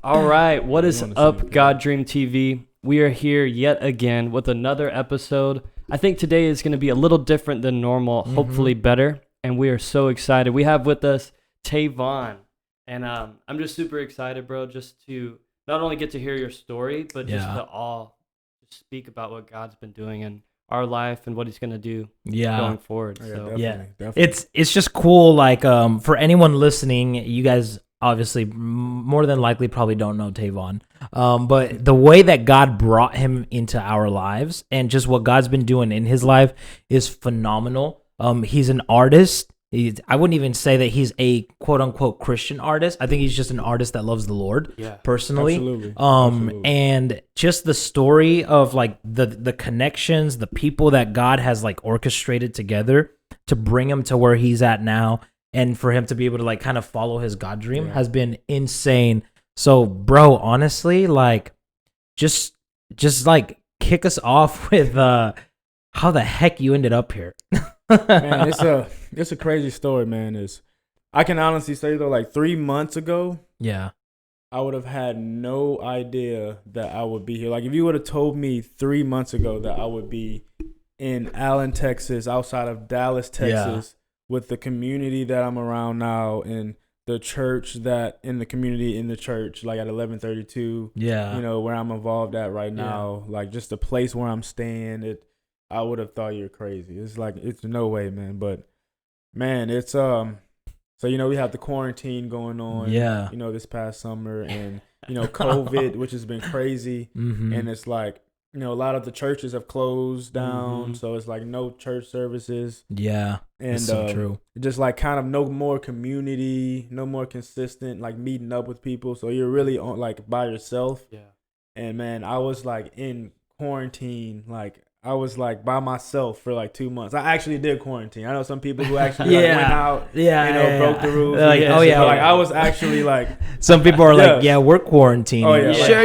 All right, what is on the up, same page. GodDream TV? We are here yet again with another episode. I think today is going to be a little different than normal, hopefully better, and we are so excited. We have with us Tavon, and I'm just super excited, bro, just to not only get to hear your story, but just to all speak about what God's been doing in our life and what He's going to do going forward. Definitely. It's just cool. Like for anyone listening, you guys obviously more than likely probably don't know Tavon. But the way that God brought him into our lives and just what God's been doing in his life is phenomenal. He's an artist. I wouldn't even say that he's a quote unquote Christian artist. I think he's just an artist that loves the Lord personally. Absolutely. And just the story of like the connections, the people that God has like orchestrated together to bring him to where he's at now. And for him to be able to like kind of follow his God dream has been insane. So, bro, honestly, like just like kick us off with how the heck you ended up here. Man, it's a crazy story, man. I can honestly say though, like 3 months ago, I would have had no idea that I would be here. Like if you would have told me 3 months ago that I would be in Allen, Texas, outside of Dallas, Texas, with the community that I'm around now and the church that in the community in the church, like at 1132, you know, where I'm involved at right now, like just the place where I'm staying, I would have thought you're crazy. It's like, it's no way, man. But man, it's, so, you know, we have the quarantine going on, you know, this past summer and, you know, COVID, which has been crazy. And it's like, you know, a lot of the churches have closed down. So it's like no church services. And that's so true. Just like kind of no more community, no more consistent, like meeting up with people. So you're really on like by yourself. And man, I was like in quarantine, like I was like by myself for like 2 months. I actually did quarantine. I know some people who actually like, went out, you know, broke the rules. Like, like I was actually like, some people are like, we're quarantining.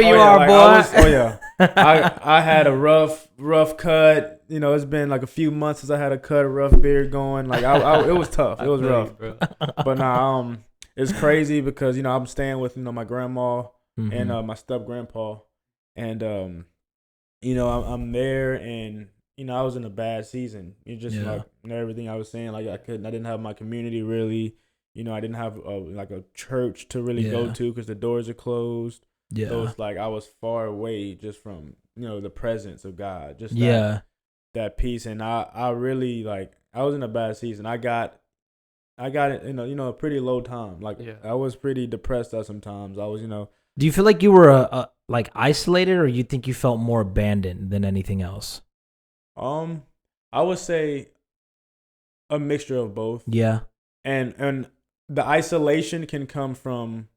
You are, like, boy. I had a rough cut. You know, it's been like a few months since I had a cut, a rough beard going. Like it was tough. It was rough, bro. But now it's crazy because, you know, I'm staying with, you know, my grandma and my step grandpa, and you know, I'm there, and you know, I was in a bad season. It just like, you know, everything I was saying, like I didn't have my community really. You know, I didn't have like a church to really go to because the doors are closed. So it's like I was far away just from, you know, the presence of God. Just that peace. And I really like, I was in a bad season. I got it in a a pretty low time. Like I was pretty depressed at some times. I was, you know. Do you feel like you were like isolated, or you think you felt more abandoned than anything else? I would say a mixture of both. And the isolation can come from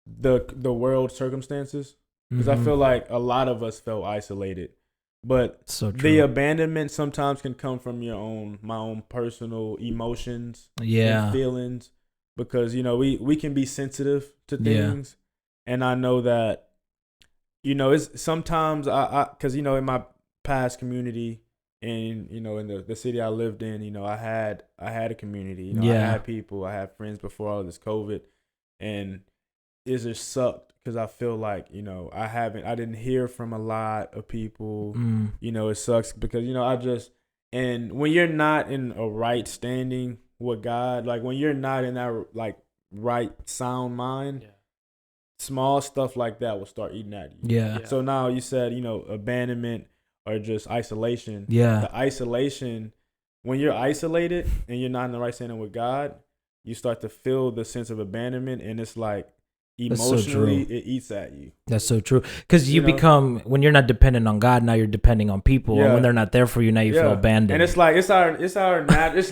the world circumstances, because I feel like a lot of us felt isolated, but the abandonment sometimes can come from my own personal emotions and feelings, because, you know, we can be sensitive to things. And I know that, you know, it's sometimes because, you know, in my past community and, you know, in the city I lived in, you know, I had a community, you know, I had people, I had friends before all of this COVID, and it just sucked because I feel like, you know, I didn't hear from a lot of people. You know, it sucks because, you know, and when you're not in a right standing with God, like when you're not in that like right sound mind, small stuff like that will start eating at you. So now you said, you know, abandonment or just isolation. The isolation, when you're isolated and you're not in the right standing with God, you start to feel the sense of abandonment, and it's like emotionally it eats at you. That's so true. Because you become, when you're not dependent on God, now you're depending on people. And when they're not there for you, now you feel abandoned. And it's like, it's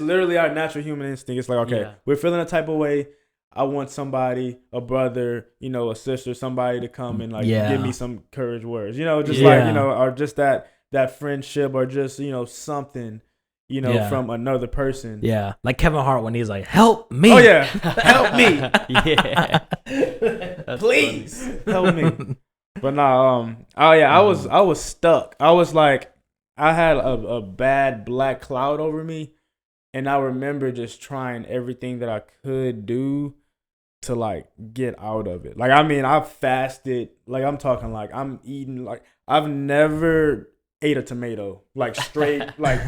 literally our natural human instinct. It's like, okay, we're feeling a type of way. I want somebody, a brother, you know, a sister, somebody to come and like give me some courage words, you know, just like, you know, or just that friendship, or just, you know, something, you know, from another person. Like Kevin Hart when he's like, help me. Help me. Please help me. But no, I was stuck. I was like, I had a bad black cloud over me, and I remember just trying everything that I could do to like get out of it. Like, I mean, I've fasted. Like, I'm talking like I'm eating like I've never ate a tomato like straight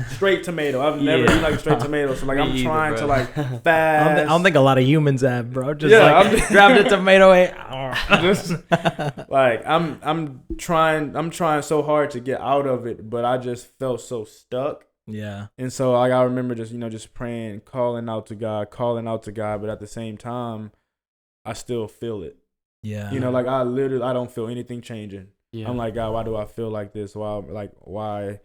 straight tomato. I've never eaten like a straight tomato. So like I'm trying to like fast. I don't think a lot of humans have, bro. Just grabbed a tomato. Just like I'm trying so hard to get out of it, but I just felt so stuck. Yeah. And so like I remember just praying, calling out to God, but at the same time, I still feel it. Yeah. Like I don't feel anything changing. Yeah. I'm like, God, why do I feel like this? Why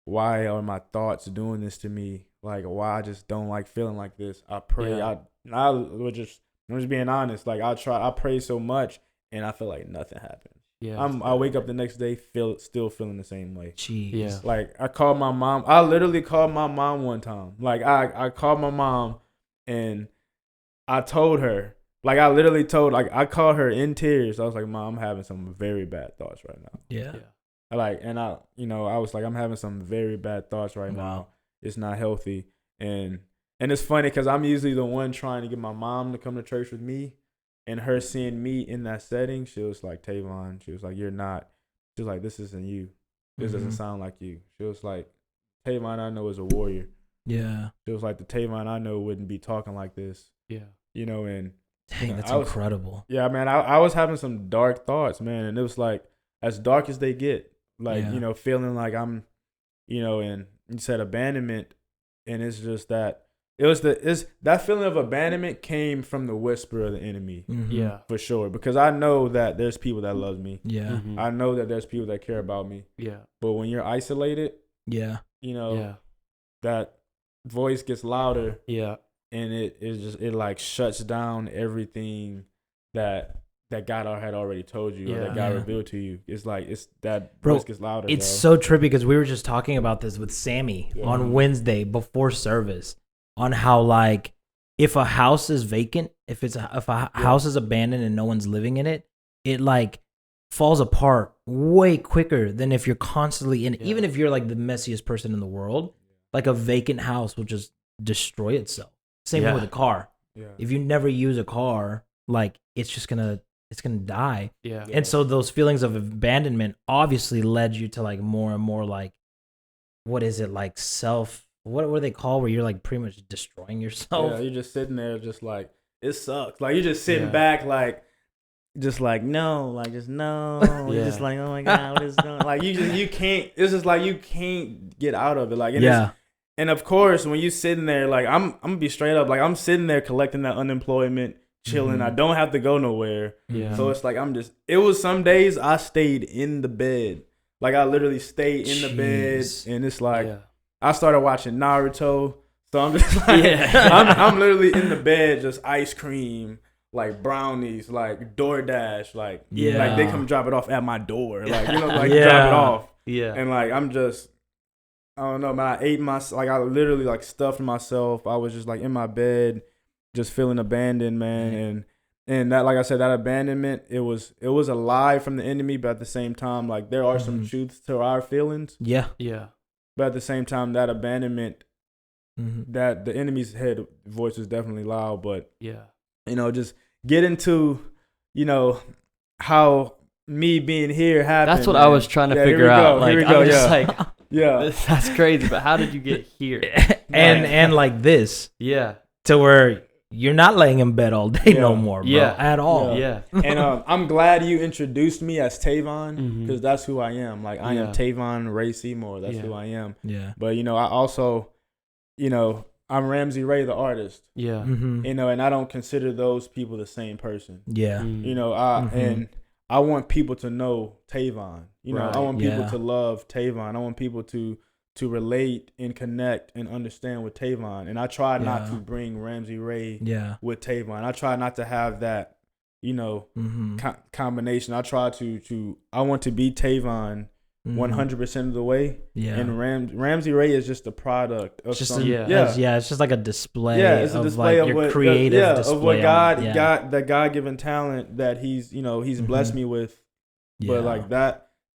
are my thoughts doing this to me? Like, why I just don't like feeling like this? I pray. Yeah. I'm just being honest. Like I pray so much and I feel like nothing happens. Yeah. I wake up the next day still feeling the same way. Jeez. Yeah. Like I called my mom. I literally called my mom one time. Like I called my mom and I told her. Like I literally told. Like I called her in tears. I was like, Mom, I'm having some very bad thoughts right now. Yeah. Like and I was like, I'm having some very bad thoughts right now. It's not healthy. And it's funny because I'm usually the one trying to get my mom to come to church with me. And her seeing me in that setting, she was like, Tavon, she was like, you're not. She was like, this isn't you. This doesn't sound like you. She was like, Tavon I know is a warrior. Yeah. She was like, the Tavon I know wouldn't be talking like this. Yeah. And dang, that's incredible. Yeah, man, I was having some dark thoughts, man. And it was like, as dark as they get. Like, feeling like I'm, and you said abandonment. And it's just that. That feeling of abandonment came from the whisper of the enemy. Mm-hmm. Yeah. For sure. Because I know that there's people that love me. Yeah. Mm-hmm. I know that there's people that care about me. Yeah. But when you're isolated, that voice gets louder. Yeah. And it like shuts down everything that God had already told you or that God revealed to you. It's like that voice gets louder. It's so trippy because we were just talking about this with Sammy on Wednesday before service. On how like if a house is vacant, if a house is abandoned and no one's living in it, it like falls apart way quicker than if you're constantly in it. Even if you're like the messiest person in the world, like a vacant house will just destroy itself. Same thing with a car. Yeah. If you never use a car, like it's gonna die. Yeah. And so those feelings of abandonment obviously led you to like more and more like, what is it, like what do they call where you're like pretty much destroying yourself? Yeah, you're just sitting there just like, it sucks. Like you're just sitting back like, just like, no, like just no. You're just like, oh my God, what is going on? Like you can't, it's just like you can't get out of it. Like, and of course, when you sitting there, like I'm gonna be straight up, like I'm sitting there collecting that unemployment, chilling. Mm-hmm. I don't have to go nowhere. Yeah. So it's like it was some days I stayed in the bed. Like I literally stayed in the bed and it's like I started watching Naruto. So I'm just like I'm literally in the bed, just ice cream, like brownies, like DoorDash, like like they come drop it off at my door. Like drop it off. Yeah. And like I'm just I don't know, man. I literally like stuffed myself. I was just like in my bed, just feeling abandoned, man. And that, like I said, that abandonment, it was a lie from the enemy, but at the same time, like there are some truths to our feelings. Yeah. Yeah. But at the same time, that abandonment, that the enemy's head voice was definitely loud. But just get into, how me being here happened. That's what I was trying to figure out. Like, I was just like, yeah, that's crazy. But how did you get here? and like this, to where you're not laying in bed all day no more, bro, at all. Yeah. And I'm glad you introduced me as Tavon because that's who I am. Like I am Tavon Ray Seymour. That's who I am. Yeah. But I also, I'm Ramsey Ray, the artist. Yeah. Mm-hmm. And I don't consider those people the same person. Yeah. And I want people to know Tavon. I want people to love Tavon. I want people to relate and connect and understand with Tavon. And I try not to bring Ramsey Ray with Tavon. I try not to have that, combination. I try I want to be Tavon 100% of the way. Yeah. And Ramsey Ray is just a product of just it's just like a display. Yeah, it's a display of your creative display of what God that God-given talent that he's blessed me with. But like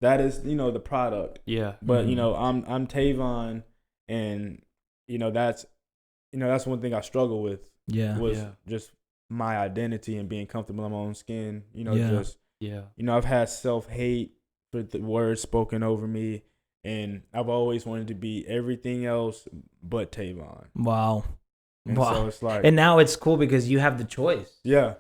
that is the product. Yeah. But I'm Tavon, and that's one thing I struggle with. Yeah. Was just my identity and being comfortable in my own skin. I've had self-hate for the words spoken over me, and I've always wanted to be everything else but Tavon. Wow. And so it's like, and now it's cool because you have the choice. Yeah.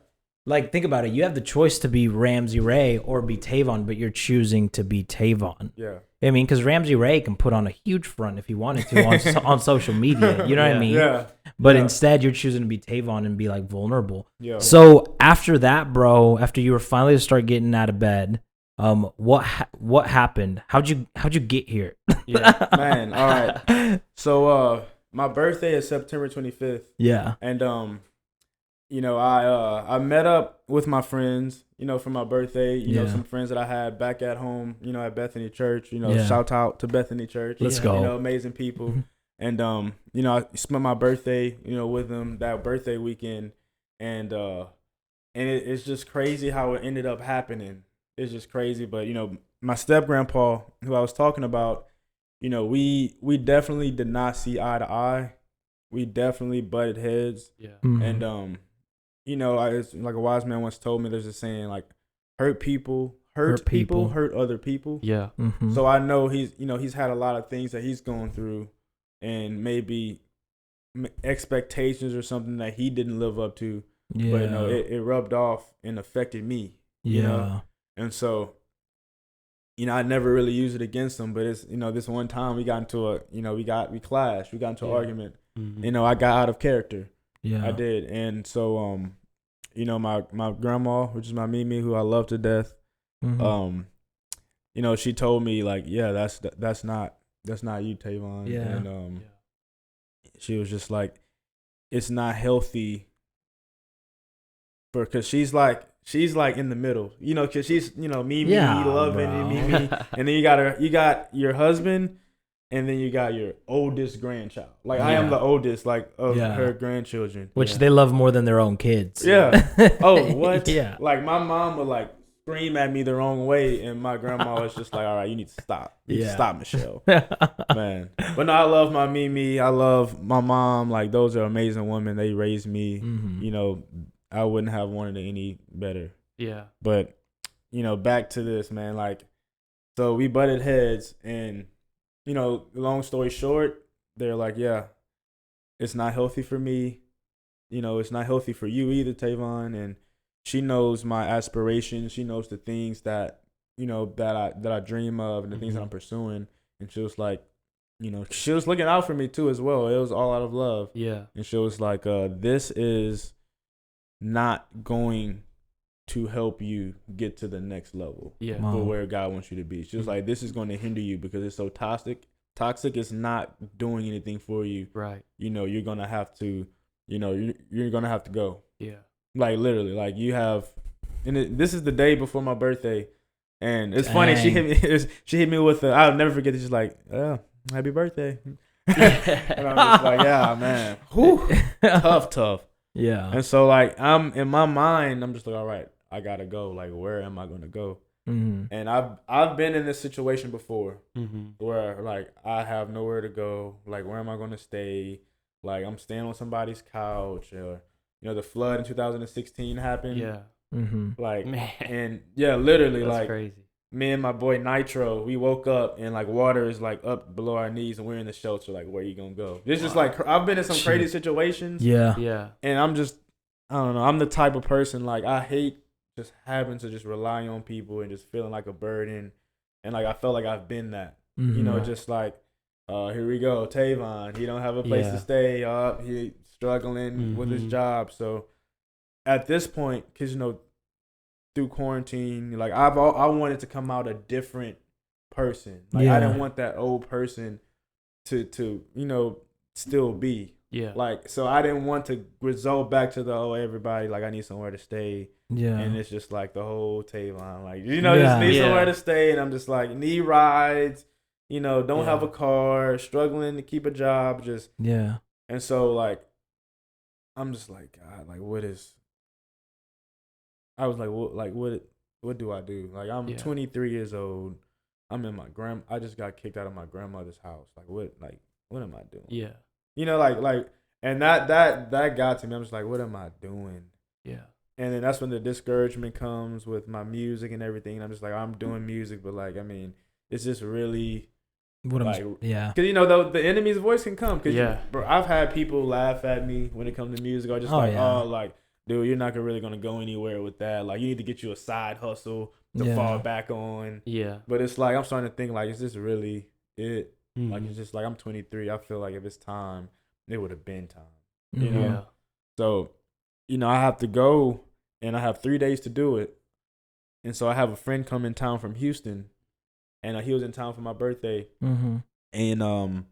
Like, think about it. You have the choice to be Ramsey Ray or be Tavon, but you're choosing to be Tavon. Yeah. I mean, because Ramsey Ray can put on a huge front if he wanted to on social media. You know what I mean? Yeah. But instead, you're choosing to be Tavon and be, like, vulnerable. Yeah. So after that, bro, after you were finally to start getting out of bed, what happened? How'd you get here? Yeah. Man, all right. So my birthday is September 25th. Yeah. And I met up with my friends, for my birthday, some friends that I had back at home, at Bethany Church, shout out to Bethany Church. Let's go. Amazing people. And, I spent my birthday, with them that birthday weekend. And it's just crazy how it ended up happening. It's just crazy. But, my step grandpa, who I was talking about, we definitely did not see eye to eye. We definitely butted heads. Yeah. And, it's like a wise man once told me, there's a saying like, hurt people hurt other people. Yeah. Mm-hmm. So I know he's had a lot of things that he's going through, and maybe expectations or something that he didn't live up to. Yeah. But it rubbed off and affected me. Yeah. And so, I never really used it against him, but it's, this one time we got into we clashed, we got into an argument. Mm-hmm. I got out of character. Yeah. I did. And so, my grandma, which is my Mimi, who I love to death, she told me like, yeah, that's not you, Tavon. Yeah. And she was just like, it's not healthy because she's like in the middle, because she's, Mimi, loving and Mimi, and then you got your husband. And then you got your oldest grandchild. Like, I am the oldest, like, of her grandchildren. Which they love more than their own kids. Yeah. Oh, what? Yeah. Like, my mom would, like, scream at me the wrong way, and my grandma was just like, all right, you need to stop. You need to stop, Michelle. Man. But no, I love my Mimi. I love my mom. Like, those are amazing women. They raised me. Mm-hmm. I wouldn't have wanted it any better. Yeah. But, back to this, man. Like, so we butted heads, and long story short, they're like, yeah, it's not healthy for me. It's not healthy for you either, Tavon. And she knows my aspirations. She knows the things that, that I dream of and the things that I'm pursuing. And she was like, she was looking out for me too as well. It was all out of love. Yeah. And she was like, this is not going to help you get to the next level for where God wants you to be. She was like, this is going to hinder you because it's so toxic. Toxic is not doing anything for you. Right. You're going to have to, you're going to have to go. Yeah. Like, literally, like you have, and this is the day before my birthday. And it's funny. She hit me with I'll never forget this. She's like, oh, happy birthday. And I'm just like, yeah, man. Whew. Tough. Yeah. And so, like, I'm in my mind, I'm just like, all right, I gotta go. Like, where am I gonna go? Mm-hmm. And I've been in this situation before, mm-hmm. where like I have nowhere to go. Like, where am I gonna stay? Like, I'm staying on somebody's couch, or the flood in 2016 happened. Yeah. Mm-hmm. Like, Man. and yeah, literally, That's like crazy. Me and my boy Nitro, we woke up and like water is like up below our knees, and we're in the shelter. Like, where you gonna go? This is like I've been in some crazy situations. Yeah. Yeah. And I don't know. I'm the type of person, like, I hate just having to just rely on people and just feeling like a burden. And like I felt like I've been that. Mm-hmm. Just like, here we go, Tavon. He don't have a place to stay. He struggling with his job. So at this point, because through quarantine, like I wanted to come out a different person. Like I didn't want that old person to still be. Yeah. Like, so I didn't want to result back to everybody, like, I need somewhere to stay. Yeah. And it's just like the whole Tavon, like, just need somewhere to stay. And I'm just like, need rides, don't have a car, struggling to keep a job, just. Yeah. And so, like, I'm just like, God, like, I was like, what do I do? Like, I'm 23 years old. I'm in I just got kicked out of my grandmother's house. Like, what am I doing? Yeah. And that got to me. I'm just like, what am I doing? Yeah. And then that's when the discouragement comes with my music and everything. And I'm just like, I'm doing music, but like, I mean, it's just really because the enemy's voice can come. Cause bro, I've had people laugh at me when it comes to music, or just dude, you're not really gonna go anywhere with that. Like, you need to get you a side hustle to fall back on. Yeah. But it's like, I'm starting to think like, is this really it? Mm-hmm. Like, it's just like, I'm 23. I feel like if it's time, it would have been time. You know? Yeah. So, I have to go, and I have 3 days to do it. And so I have a friend come in town from Houston, and he was in town for my birthday. Mm-hmm. And,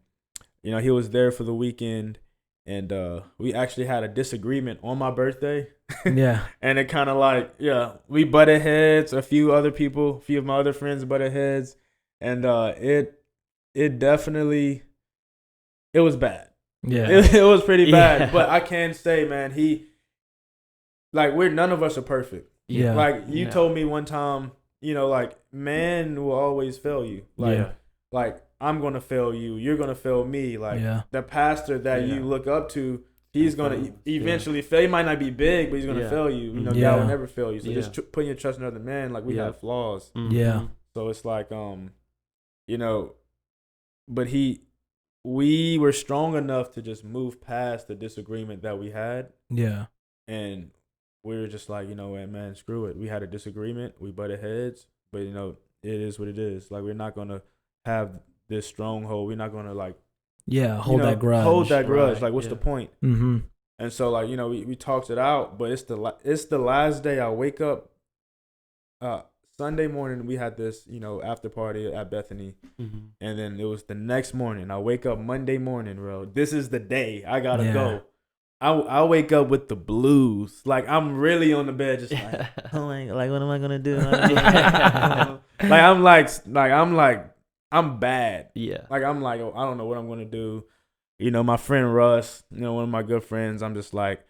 he was there for the weekend, and we actually had a disagreement on my birthday. Yeah. And it kind of like, we butted heads. A few of my other friends butted heads. And it definitely, it was bad. Yeah. It was pretty bad. Yeah. But I can say, man, none of us are perfect. Yeah. Like, you told me one time, like, man will always fail you. Like, I'm going to fail you. You're going to fail me. Like, the pastor that you look up to, he's going to eventually fail. He might not be big, but he's going to fail you. God will never fail you. So just putting your trust in other men, like, we have flaws. Mm-hmm. Yeah. So it's like, but we were strong enough to just move past the disagreement that we had. Yeah. And we were just like, man, screw it. We had a disagreement. We butted heads. But, it is what it is. Like, we're not going to have this stronghold. We're not going to, like, hold that grudge. Right. Like, what's the point? Mm-hmm. And so, like, we talked it out. But it's the last day. I wake up. Sunday morning, we had this, after party at Bethany. Mm-hmm. And then it was the next morning. I wake up Monday morning, bro. This is the day. I got to go. I wake up with the blues. Like, I'm really on the bed just like, oh my, like, what am I going to do? I'm bad. Yeah. Like, I'm like, oh, I don't know what I'm going to do. My friend Russ, one of my good friends, I'm just like,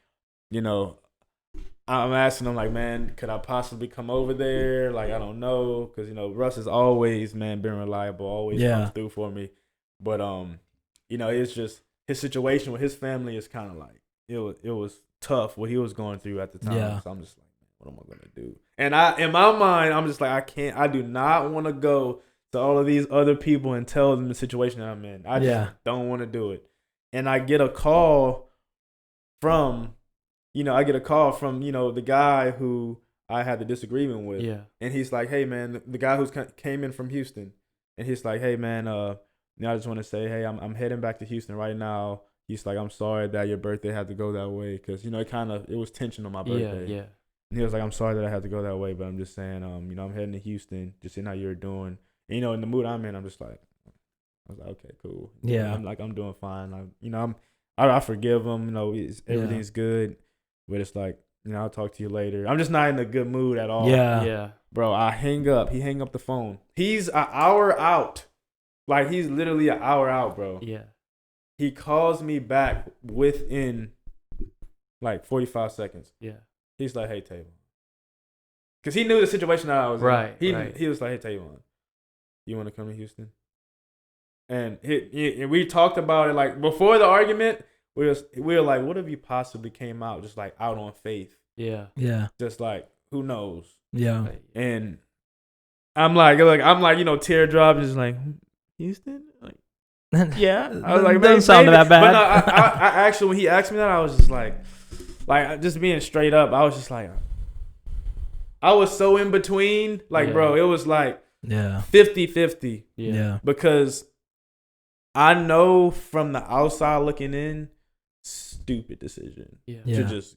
I'm asking him, like, man, could I possibly come over there? Like, I don't know. Because, Russ has always, man, been reliable, always comes through for me. But, it's just his situation with his family is kind of like, it was tough what he was going through at the time. Yeah. So I'm just like, man, what am I going to do? And in my mind, I'm just like, I do not want to go to all of these other people and tell them the situation that I'm in. I just don't want to do it. And I get a call from, the guy who I had the disagreement with. Yeah. And he's like, hey, man, the guy who came in from Houston. And he's like, hey, man, I just want to say, hey, I'm heading back to Houston right now. He's like, I'm sorry that your birthday had to go that way. Because, it was tension on my birthday. Yeah, yeah. And he was like, I'm sorry that I had to go that way. But I'm just saying, I'm heading to Houston. Just seeing how you're doing. And, in the mood I'm in, I'm just like, I was like, okay, cool. Yeah. I'm doing fine. Like, I forgive him. Everything's good. But it's like, I'll talk to you later. I'm just not in a good mood at all. Yeah. Yeah. Bro, I hang up. He hang up the phone. He's an hour out. Like, he's literally an hour out, bro. Yeah. He calls me back within, like, 45 seconds. Yeah. He's like, hey, Tavon. Because he knew the situation that I was in. He was like, hey, Tavon, you want to come to Houston? And we talked about it, like, before the argument. We were like, what if you possibly came out just like out on faith? Yeah. Yeah. Just like, who knows? Yeah. And I'm like, teardrop, just like, Houston? Like, yeah. I was like, man, sound that bad. But no, I actually, when he asked me that, I was just like just being straight up, I was just like, I was so in between. Like, bro, it was like 50-50. Yeah. Because I know from the outside looking in, stupid decision to just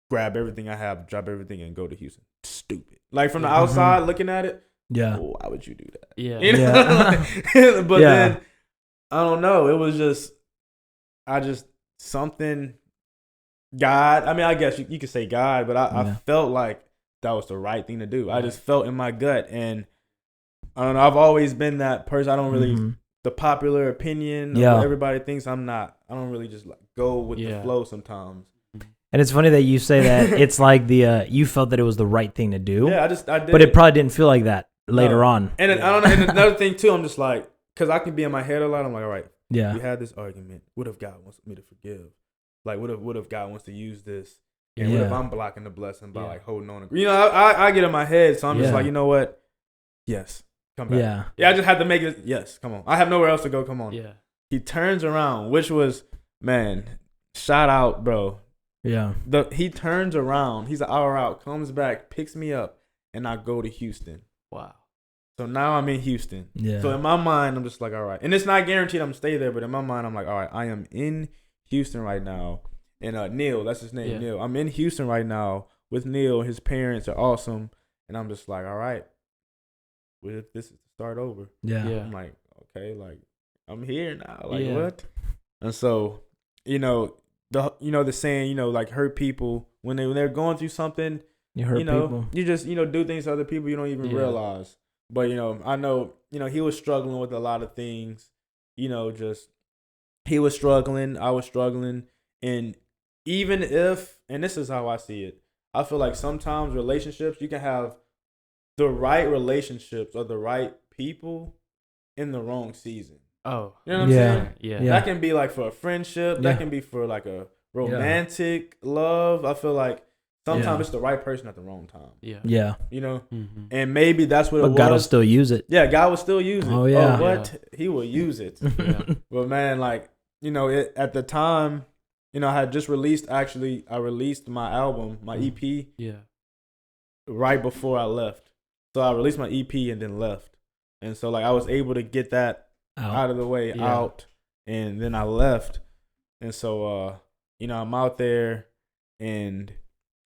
grab everything I have, drop everything, and go to Houston. Stupid. Like, from the outside looking at it, why would you do that? Yeah. But then, I don't know. It was just, something, God. I mean, I guess you could say God, but I felt like that was the right thing to do. I just felt in my gut. And I don't know. I've always been that person. I don't really, the popular opinion of what everybody thinks, I don't really just like go with the flow sometimes. And it's funny that you say that. It's like you felt that it was the right thing to do. Yeah, I did. But it probably didn't feel like that later on. And I don't know. And another thing too, I'm just like, because I can be in my head a lot. I'm like, all right, we had this argument. What if God wants me to forgive? Like, what if God wants to use this? And what if I'm blocking the blessing by like holding on? I get in my head, so I'm just like, you know what? Yes, come back. Yeah, I just had to make it. Yes, come on. I have nowhere else to go. Come on. Yeah. He turns around, which was, man, shout out, bro. Yeah. He turns around. He's an hour out, comes back, picks me up, and I go to Houston. Wow. So now I'm in Houston. Yeah. So in my mind, I'm just like, all right. And it's not guaranteed I'm gonna stay there, but in my mind, I'm like, all right, I am in Houston right now. And Neil, that's his name, Neil. I'm in Houston right now with Neil. His parents are awesome. And I'm just like, all right, what if this is to start over? Yeah. I'm like, okay, like, I'm here now. Like, what? And so, the saying, like, hurt people when they're going through something, you hurt people. You just, do things to other people you don't even realize. But, I know, he was struggling with a lot of things, just he was struggling. I was struggling. And even if, and this is how I see it, I feel like sometimes relationships, you can have the right relationships or the right people in the wrong season. Oh. You know what I'm saying? Yeah. That can be like for a friendship. That can be for like a romantic love. I feel like sometimes it's the right person at the wrong time. Yeah. Yeah. Mm-hmm. And maybe that's what it was. But God will still use it. Yeah, God will still use it. Oh, yeah. Oh, what? Yeah. He will use it. But man, like, at the time, I had just released, I released my album, my EP. Yeah. Right before I left. So I released my EP and then left. And so like I was able to get that out of the way, out, and then I left. And so I'm out there, and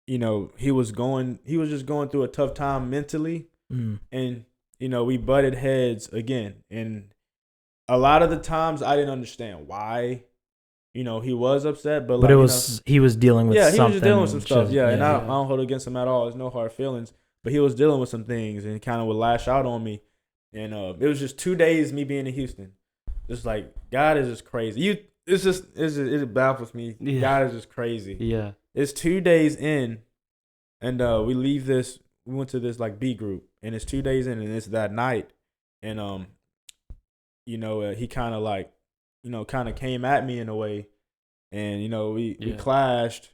he was just going through a tough time mentally. And we butted heads again. And a lot of the times I didn't understand why he was upset, but like, it was he was dealing with something. Yeah, he was just dealing with some stuff. And I don't hold it against him at all. There's no hard feelings. But he was dealing with some things and kind of would lash out on me. And it was just 2 days me being in Houston. Just like, God is just crazy. It baffles me. Yeah. God is just crazy. Yeah. It's 2 days in, and we went to this like B group, and it's 2 days in, and it's that night. And he kind of like, kind of came at me in a way, and we clashed.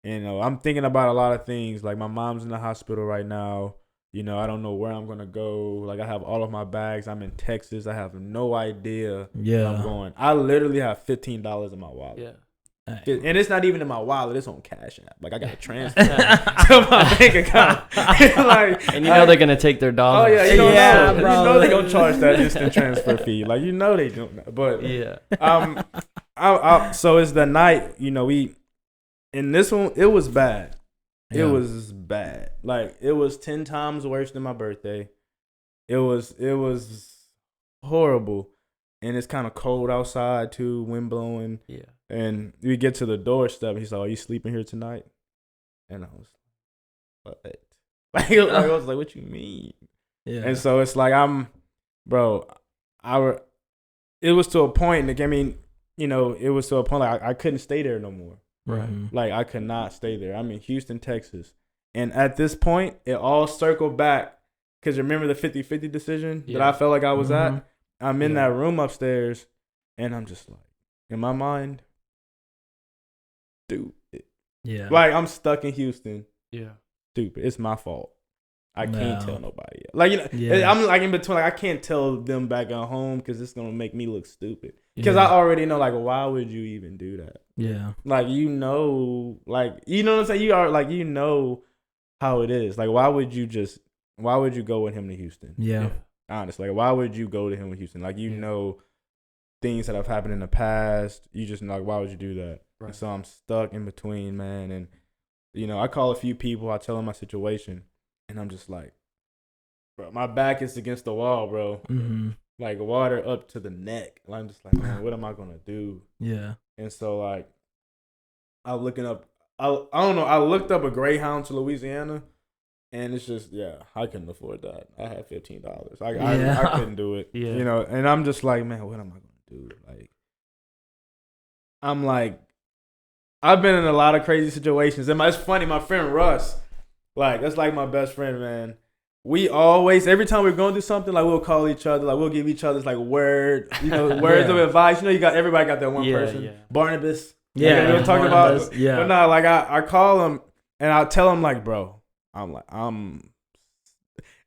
And I'm thinking about a lot of things. Like, my mom's in the hospital right now. I don't know where I'm gonna go. Like, I have all of my bags. I'm in Texas. I have no idea where I'm going. I literally have $15 in my wallet. Yeah. And it's not even in my wallet. It's on Cash App. Like, I got to transfer to my bank account. Like, and they're gonna take their dollars. Oh yeah, you know they're gonna charge that instant transfer fee. Like, they don't. But so it's the night. In this one, it was bad. It was bad. Like, it was 10 times worse than my birthday. It was horrible. And it's kind of cold outside too, wind blowing. Yeah. And we get to the doorstep, and he's like, "Are you sleeping here tonight?" And I was like, "What?" I was like, "What you mean?" Yeah. And so it's like, it was to a point, like, it was to a point like I couldn't stay there no more. Right. Like, I could not stay there. I'm in Houston, Texas. And at this point, it all circled back, because remember the 50-50 decision that I felt like I was at? I'm in that room upstairs, and I'm just like, in my mind, stupid. Yeah. Like, I'm stuck in Houston. Yeah. Stupid. It's my fault. I can't tell nobody. Like, I'm like in between. Like, I can't tell them back at home, because it's going to make me look stupid. Because I already know, like, why would you even do that? Yeah. Like, like, you know what I'm saying? You are, like, how it is. Like, why would you go with him to Houston? Yeah. Honestly, like, why would you go to him with Houston? Like, know things that have happened in the past. You just like, why would you do that? Right. So I'm stuck in between, man. And, I call a few people. I tell them my situation. And I'm just like, bro, my back is against the wall, bro. Mm-hmm. Like, water up to the neck. And I'm just like, man, what am I going to do? Yeah. And so, like, I looked up a Greyhound to Louisiana. And it's just, I couldn't afford that. I had $15. I couldn't do it. Yeah. And I'm just like, man, what am I going to do? Like, I'm like, I've been in a lot of crazy situations. And it's funny, my friend Russ, like, that's like my best friend, man. We always, every time we're going through something, like, we'll call each other, like, we'll give each other, like, words of advice. Everybody got that one person. Yeah. Barnabas. Yeah. Like, we were talking about. Yeah. But no, like, I call him, And I'll tell him like, bro,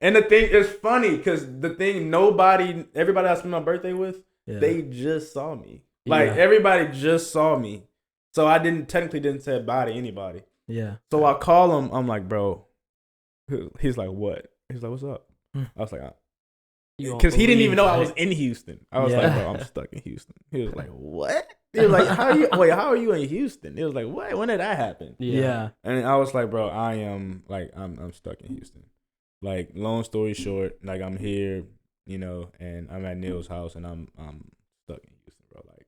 and the thing is funny because everybody I spent my birthday with, they just saw me. Like everybody just saw me. So I technically didn't say bye to anybody. Yeah. So I call him. I'm like, bro. He's like, what? He's like, what's up? I was like, because he didn't even know I was in Houston. I was like, bro, I'm stuck in Houston. He was like, what? He was like, how are you in Houston? He was like, what? When did that happen? Yeah. And I was like, bro, I'm stuck in Houston. Like, long story short, like I'm here, and I'm at Neil's house, and I'm stuck in Houston, bro. Like,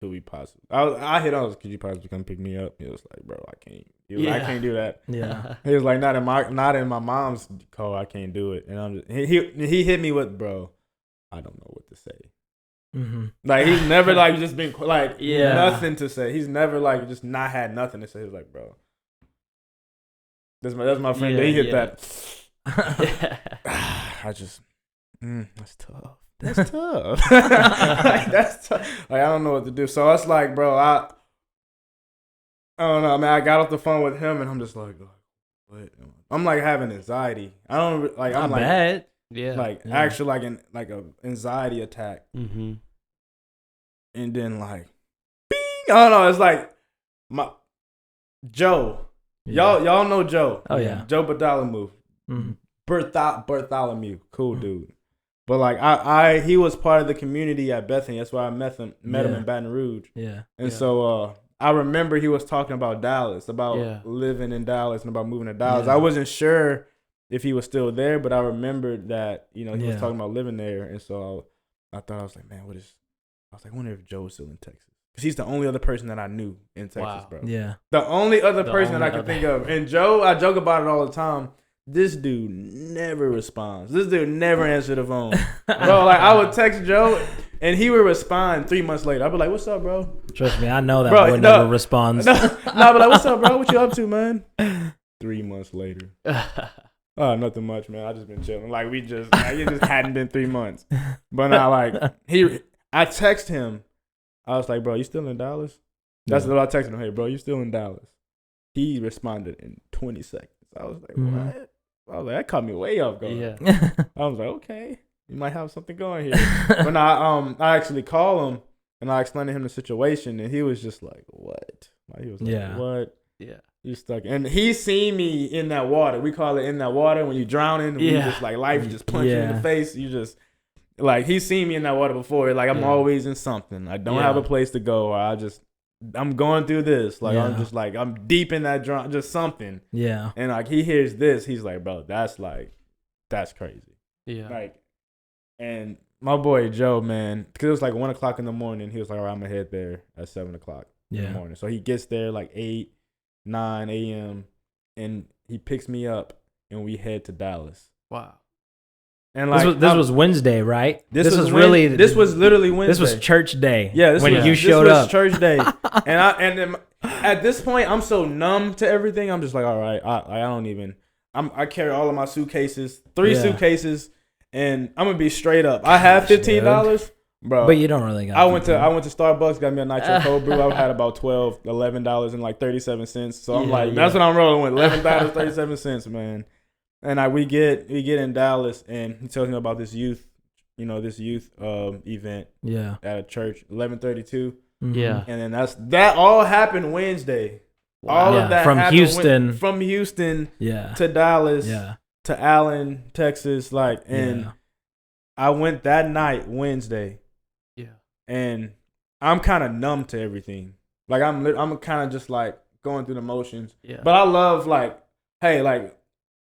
could we possibly? I hit on, could you possibly come pick me up? He was like, bro, I can't. He was like, I can't do that. Yeah. He was like, not in my mom's car, I can't do it. And I'm just he hit me with, bro, I don't know what to say. Mm-hmm. Like, he's never like just been like nothing to say. He's never like just not had nothing to say. He was like, bro, that's my friend. He hit that. I just that's tough. That's tough. Like, that's tough. Like, I don't know what to do. So it's like, bro, I don't know. I mean, I got off the phone with him, and I'm just like, what? I'm like having anxiety. I don't like. I'm like, bad. Actually, like a anxiety attack. Mm-hmm. And then like, bing. I don't know. It's like my Joe. Y'all know Joe. Oh yeah, Joe Bartholomew. Mm-hmm. Bartholomew, cool dude. But like he was part of the community at Bethany. That's why I met him in Baton Rouge. Yeah. And so I remember he was talking about Dallas, about living in Dallas and about moving to Dallas. Yeah. I wasn't sure if he was still there, but I remembered that, he was talking about living there. And so I was like, man, I wonder if Joe's still in Texas. Because he's the only other person that I knew in Texas, bro. Yeah. The only other person that I can think of. And Joe, I joke about it all the time. This dude never responds. This dude never answered the phone. Bro, like, I would text Joe, and he would respond 3 months later. I'd be like, what's up, bro? Trust me, I know that boy never responds. No, but like, what's up, bro? What you up to, man? 3 months later. Oh, nothing much, man. I just been chilling. Like, it just hadn't been 3 months. But now, like, I text him. I was like, bro, you still in Dallas? That's what I texted him. Hey, bro, you still in Dallas? He responded in 20 seconds. I was like, what? I was like, that caught me way off guard. Yeah. I was like, okay, you might have something going here. But I actually called him and I explained to him the situation, and he was just like, what? Like, he was like, what? Yeah. You stuck. And he seen me in that water. We call it in that water when you're drowning. We just like life just punch you in the face. You just like, he's seen me in that water before. Like, I'm always in something. I don't have a place to go. Or I'm going through this. Like, I'm just like, I'm deep in that drown, just something. Yeah. And like, he hears this, he's like, bro, that's crazy. Yeah. Like, and my boy Joe, man, because it was like 1 o'clock in the morning. He was like, all right, I'm gonna head there at 7 o'clock in the morning. So he gets there like 8, 9 a.m. and he picks me up and we head to Dallas. Wow. And like, this was Wednesday, right? This was literally Wednesday. This was church day. Yeah, you showed up. This was church day. And at this point, I'm so numb to everything. I'm just like, all right, I carry all of my suitcases, 3 suitcases, and I'm gonna be straight up. I have $15, bro. But you don't really got. I went to Starbucks, got me a nitro cold brew. I had about $11 and like 37 cents. So I'm like, that's what I'm rolling with, $11, 37 cents, man. And we get in Dallas, and he tells me about this youth event. Yeah. At a church, 11:32. Mm-hmm. Yeah. And then that all happened Wednesday. Wow. All of that from happened Houston. To Dallas. To Allen, Texas. Like, and I went that night, Wednesday. Yeah. And I'm kind of numb to everything. Like, I'm kind of just like going through the motions. Yeah. But I love, like, hey, like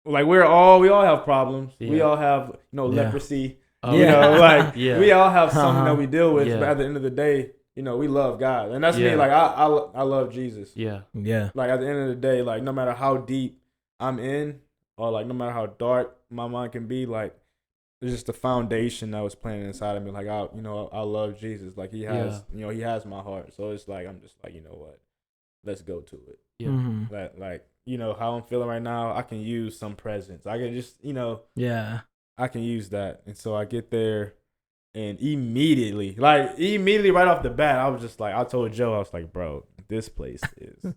we all have problems. Yeah. We all have, leprosy. We all have something that we deal with. But at the end of the day, we love God. And that's me. Like, I love Jesus. Yeah. Yeah. Like, at the end of the day, like, no matter how deep I'm in, or like no matter how dark my mind can be, like, it's just the foundation that was planted inside of me. Like, I love Jesus. Like, he has, he has my heart. So it's like, I'm just like, you know what? Let's go to it. Yeah. Mm-hmm. Like, how I'm feeling right now, I can use some presence. I can just, I can use that. And so I get there, and immediately right off the bat, I was just like, I told Joe, I was like, bro, this place is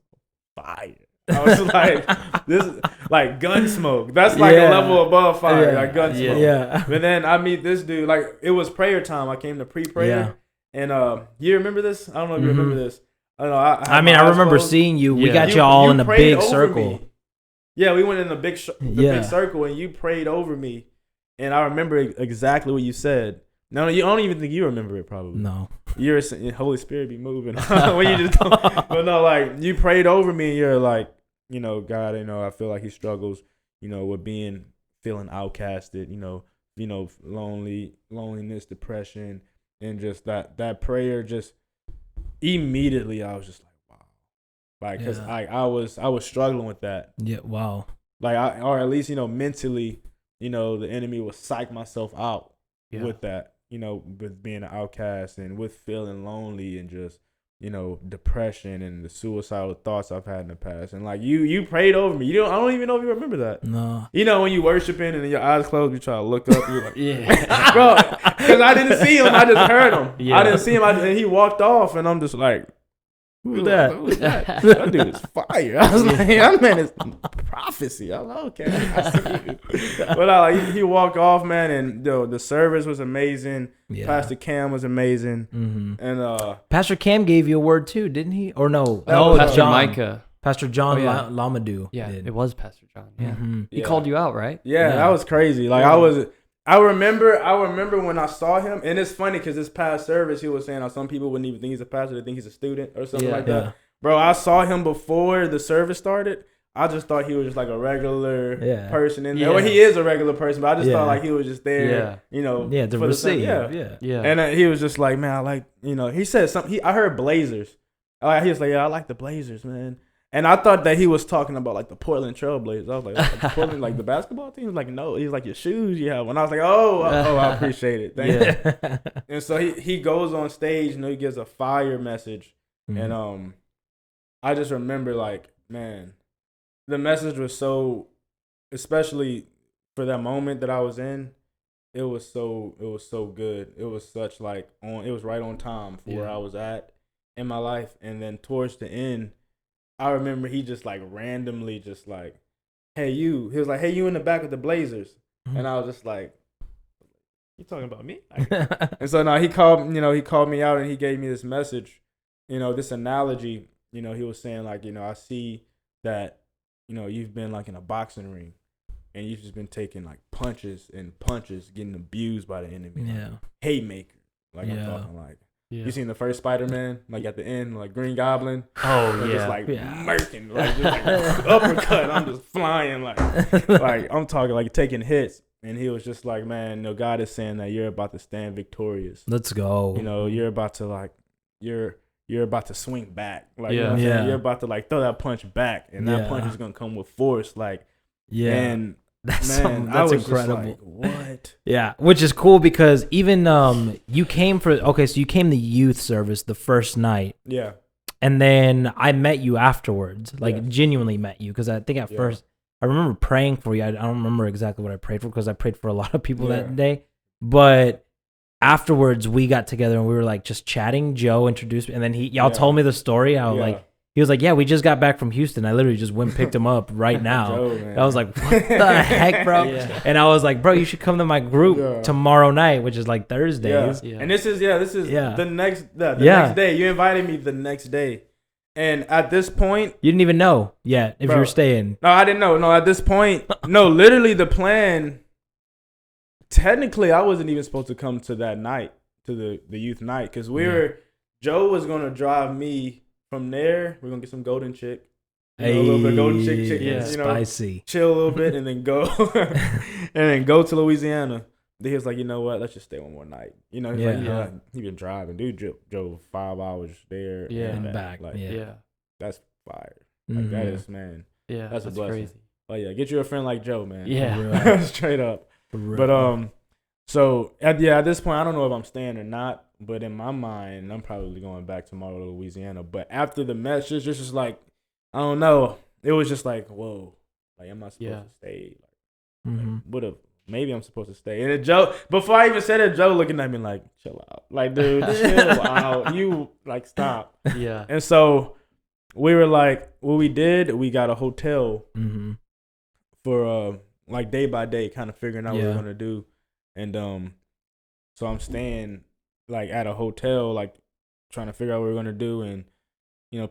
fire. I was like, this is like gun smoke. That's like a level above fire, like gun smoke. Yeah. But then I meet this dude. Like it was prayer time. I came to pre-prayer, and you remember this? I don't know if you remember this. I don't know. I remember seeing you. We got you all in a big circle. Me. Yeah, we went in the big circle, and you prayed over me, and I remember exactly what you said. No, I don't even think you remember it. Probably no. Your Holy Spirit be moving when you just don't. But no, like you prayed over me, and you're like, God, I feel like he struggles, with feeling outcasted, loneliness, depression, and just that prayer. Just immediately, I was just like, wow, like because I was struggling with that. Yeah, wow. Like or at least mentally, the enemy would psych myself out with that. With being an outcast and with feeling lonely and just, depression and the suicidal thoughts I've had in the past. And like you prayed over me. I don't even know if you remember that. No. When you worshiping and your eyes closed, you try to look up. You're like, bro, because I didn't see him. I just heard him. Yeah. I didn't see him. And he walked off, and I'm just like, who's that? Who's that? That dude is fire. I was like, that man is prophecy. I was like, okay, I see you. But he walked off, man, and the service was amazing. Yeah. Pastor Cam was amazing. Mm-hmm. And Pastor Cam gave you a word too, didn't he? Or no? No, Pastor John. Micah. Pastor John Lamadou. Yeah, it was Pastor John. Yeah. Mm-hmm. He called you out, right? Yeah, that was crazy. Like I remember when I saw him, and it's funny because this past service, he was saying how some people wouldn't even think he's a pastor, they think he's a student or something like that. Bro, I saw him before the service started. I just thought he was just like a regular person in there. Well, he is a regular person, but I just thought like he was just there, to receive. Yeah. And he was just like, man, I like, he said something. I heard Blazers. He was like, yeah, I like the Blazers, man. And I thought that he was talking about like the Portland Trail Blazers. I was like Portland, like the basketball team? He was like, no. He's like, your shoes you have. And I was like, oh, I appreciate it. Thank you. And so he goes on stage, he gives a fire message. Mm-hmm. And I just remember like, man, the message was so, especially for that moment that I was in, it was so good. It was such like it was right on time for where I was at in my life. And then towards the end, I remember he just like randomly just like, hey you. He was like, hey you in the back of the Blazers. Mm-hmm. And I was just like, you talking about me? And so now he called me out and he gave me this message, this analogy. He was saying like, I see that, you've been like in a boxing ring and you've just been taking like punches, getting abused by the enemy. Yeah. Like, haymaker. Like I'm talking like. Yeah. You seen the first Spider-Man, like at the end, like Green Goblin? Oh, just like murking, like just like uppercut. I'm just flying, like I'm talking like taking hits. And he was just like, man, God is saying that you're about to stand victorious. Let's go. You're about to like, you're about to swing back. Like, you're about to like throw that punch back, and that punch is gonna come with force. Like, and that's was incredible. Just like, what? Yeah, which is cool because even you came so you came the youth service the first night. Yeah. And then I met you afterwards, like genuinely met you, because I think at first I remember praying for you. I don't remember exactly what I prayed for because I prayed for a lot of people that day. But afterwards we got together and we were like just chatting. Joe introduced me, and then y'all told me the story. He was like, yeah, we just got back from Houston. I literally just went and picked him up right now. Joe, I was like, what the heck, bro? Yeah. And I was like, bro, you should come to my group tomorrow night, which is like Thursdays. Yeah. And this is the next day. You invited me the next day. And at this point, you didn't even know yet if you were staying. No, I didn't know. No, at this point, literally the plan, technically I wasn't even supposed to come to that night, to the youth night, because Joe was going to drive me. From there, we're gonna get some golden chick, a little bit of golden chick chicken, spicy. Chill a little bit, and then go, to Louisiana. Then he was like, you know what? Let's just stay one more night. He's like, he been driving, dude. Drove 5 hours there, and back. Like, that's fire. Like, that is, man. Yeah, that's a blessing. Crazy. Oh yeah, get you a friend like Joe, man. Yeah, straight up. But so at this point, I don't know if I'm staying or not. But in my mind, I'm probably going back tomorrow to Louisiana. But after the message, it's just like, I don't know. It was just like, whoa. Like, am I supposed to stay? Like, maybe I'm supposed to stay. And Joe, before I even said it, Joe looking at me like, chill out. Like, dude, chill out. You, like, stop. Yeah. And so we were like, what we did, we got a hotel for like day by day, kind of figuring out what we're gonna do, and so I'm staying like at a hotel, like trying to figure out what we're gonna do, and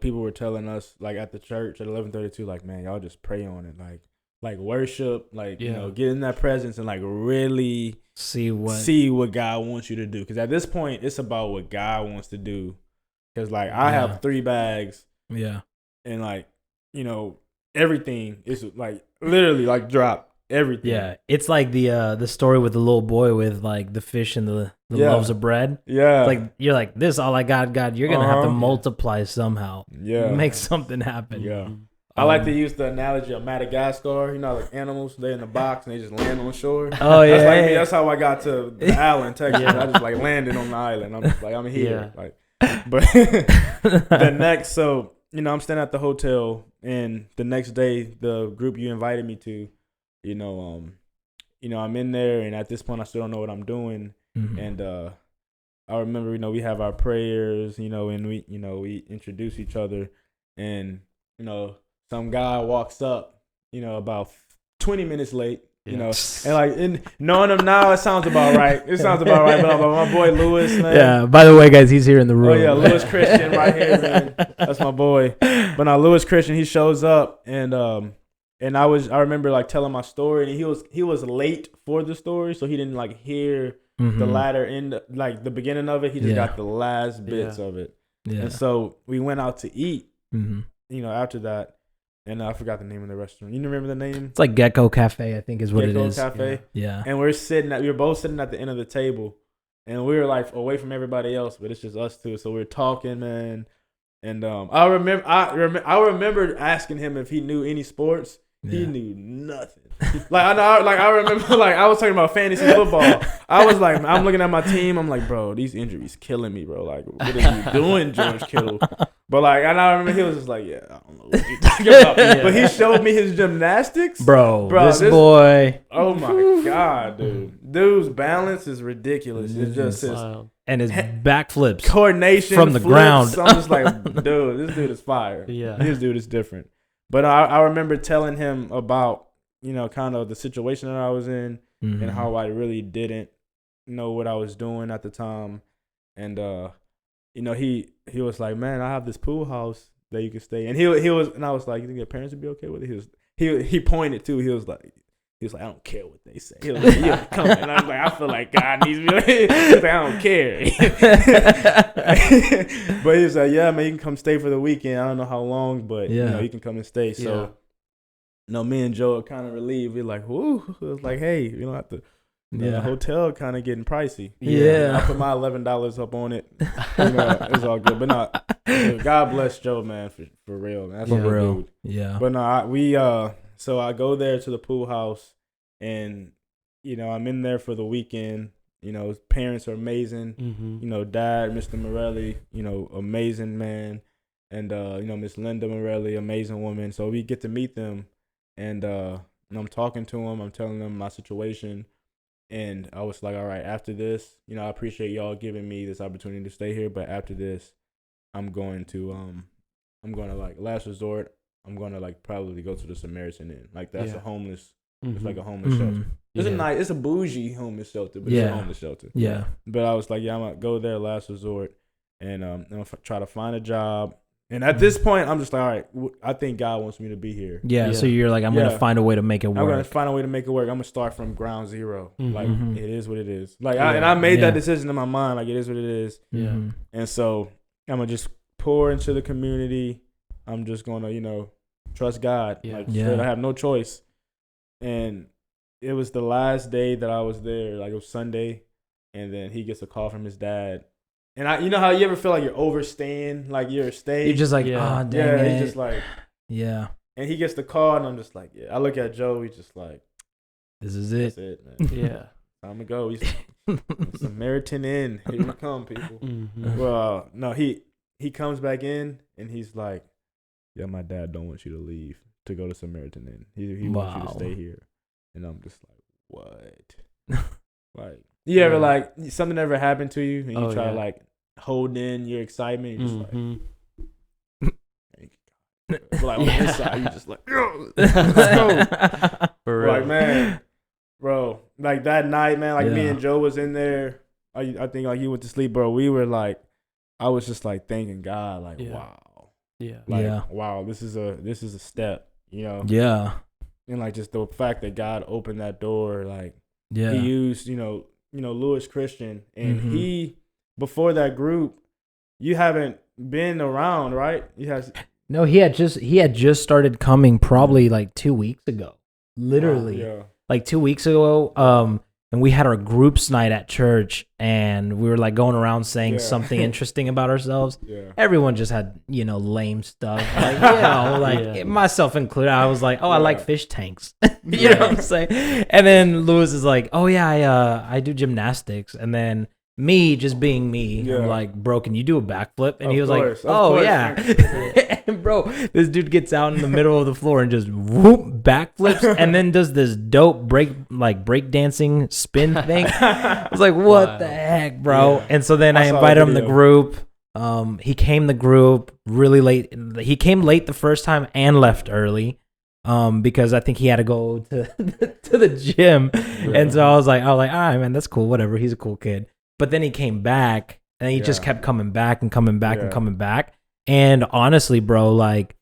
people were telling us like at the church at 11:32, like, man, y'all just pray on it, like worship, like get in that presence and like really see what God wants you to do, because at this point it's about what God wants to do, because like I have 3 bags, and like everything is like literally like drop. Everything. Yeah, it's like the story with the little boy with like the fish and the loaves of bread. Yeah, it's like you're like, this all I got. God, you're gonna have to multiply somehow. Yeah, make something happen. Yeah, I like to use the analogy of Madagascar. Like animals, they're in the box and they just land on shore. Oh yeah, that's like me. That's how I got to the island, Texas. I just like landed on the island. I'm just like, I'm here. Like, but the next, so I'm staying at the hotel, and the next day, the group you invited me to. I'm in there, and at this point I still don't know what I'm doing. And I remember, we have our prayers, and we introduce each other, and some guy walks up, about 20 minutes late, and like knowing him now, it sounds about right. But my boy Lewis, man. Yeah. By the way, guys, he's here in the room. Oh yeah, Lewis Christian right here, man. That's my boy. But now Lewis Christian, he shows up, and I remember like telling my story, and he was late for the story, so he didn't like hear the latter end, like the beginning of it. He just got the last bits of it. Yeah. And so we went out to eat, after that, and I forgot the name of the restaurant. You remember the name? It's like Gecko Cafe, I think is what it is. Gecko Cafe. Yeah. And we were both sitting at the end of the table, and we were like away from everybody else, but it's just us two. So we were talking, man. And I remember asking him if he knew any sports. He knew nothing. I remember, like I was talking about fantasy football. I was like, I'm looking at my team. I'm like, bro, these injuries killing me, bro. Like, what are you doing, George Kittle? But like, and I remember he was just like, I don't know what you're talking about. But he showed me his gymnastics, bro. This boy. Oh my god, dude's balance is ridiculous. It's just his. And his backflips, coordination from the ground. I'm just like, dude, this dude is fire. Yeah, this dude is different. But I remember telling him about, kind of the situation that I was in and how I really didn't know what I was doing at the time. And, he was like, man, I have this pool house that you can stay in. And I was like, you think your parents would be okay with it? He pointed too. He was like, I don't care what they say. He was like, come. And I was like, I feel like God needs me. He was like, I don't care. But he was like, yeah, man, you can come stay for the weekend. I don't know how long, but you can come and stay. So, me and Joe are kind of relieved. We're like, whoo. It was like, hey, you don't have to. The hotel kind of getting pricey. I put my $11 up on it. It's all good. But no, God bless Joe, man, for real. Man. That's for real. Dude. Yeah. But no, so I go there to the pool house, and I'm in there for the weekend. His parents are amazing. Dad, Mr. Morelli, amazing man, and Miss Linda Morelli, amazing woman. So we get to meet them, and I'm talking to them. I'm telling them my situation, and I was like, all right, after this, I appreciate y'all giving me this opportunity to stay here, but after this, I'm going to like last resort. I'm going to like probably go to the Samaritan Inn. Like that's a homeless, it's like a homeless shelter. It's a bougie homeless shelter, but it's a homeless shelter. Yeah. But I was like, I'm going to go there last resort, and I'm going to try to find a job. And at this point, I'm just like, all right, I think God wants me to be here. Yeah. So you're like, I'm going to find a way to make it work. I'm going to find a way to make it work. I'm going to start from ground zero. Like, it is what it is. Like, I made that decision in my mind. Like, it is what it is. Yeah. And so I'm going to just pour into the community. I'm just going to, trust God. I have no choice. And it was the last day that I was there. Like, it was Sunday. And then he gets a call from his dad. And how you ever feel like you're overstaying, like you're staying. You're just like, oh, dang it. He's just like, yeah. And he gets the call, and I'm just like, I look at Joe. He's just like, this is it. That's it, man. Yeah. Time to go. He's Samaritan Inn. Here we come, people. Well, no, he comes back in, and he's like, yeah, my dad don't want you to leave to go to Samaritan Inn. He wants you to stay here. And I'm just like, what? Like, you ever like something ever happened to you and you try to like hold in your excitement? You're just like, But like on the inside, you just like, let's go. For real. Like, man, bro, like that night, man, like me and Joe was in there. I think like you went to sleep, bro. We were like, I was just like thanking God, like, wow. Yeah. Like, wow, this is a step, you know? Yeah. And like just the fact that God opened that door, like he Yeah. used, you know, Lewis Christian, and he, before that group, you haven't been around, right? No, he had just started coming probably like 2 weeks ago. Literally. Yeah. Like 2 weeks ago. And we had our groups night at church, and we were like going around saying something interesting about ourselves. Yeah. Everyone just had, lame stuff. Like, myself included. I was like, oh, I like fish tanks. You know what I'm saying? And then Lewis is like, oh yeah, I do gymnastics. And then me just being me, I'm like, bro, can you do a backflip? And he was like, oh yeah. And bro, this dude gets out in the middle of the floor and just whoop backflips, and then does this dope break dancing spin thing. I was like, what the heck, bro? Yeah. And so then I invited him to the group. He came the group really late. He came late the first time and left early. Because I think he had to go to the gym. Yeah. And so I was like, all right, man, that's cool, whatever. He's a cool kid. But then he came back, and he just kept coming back and coming back and coming back. And honestly, bro, like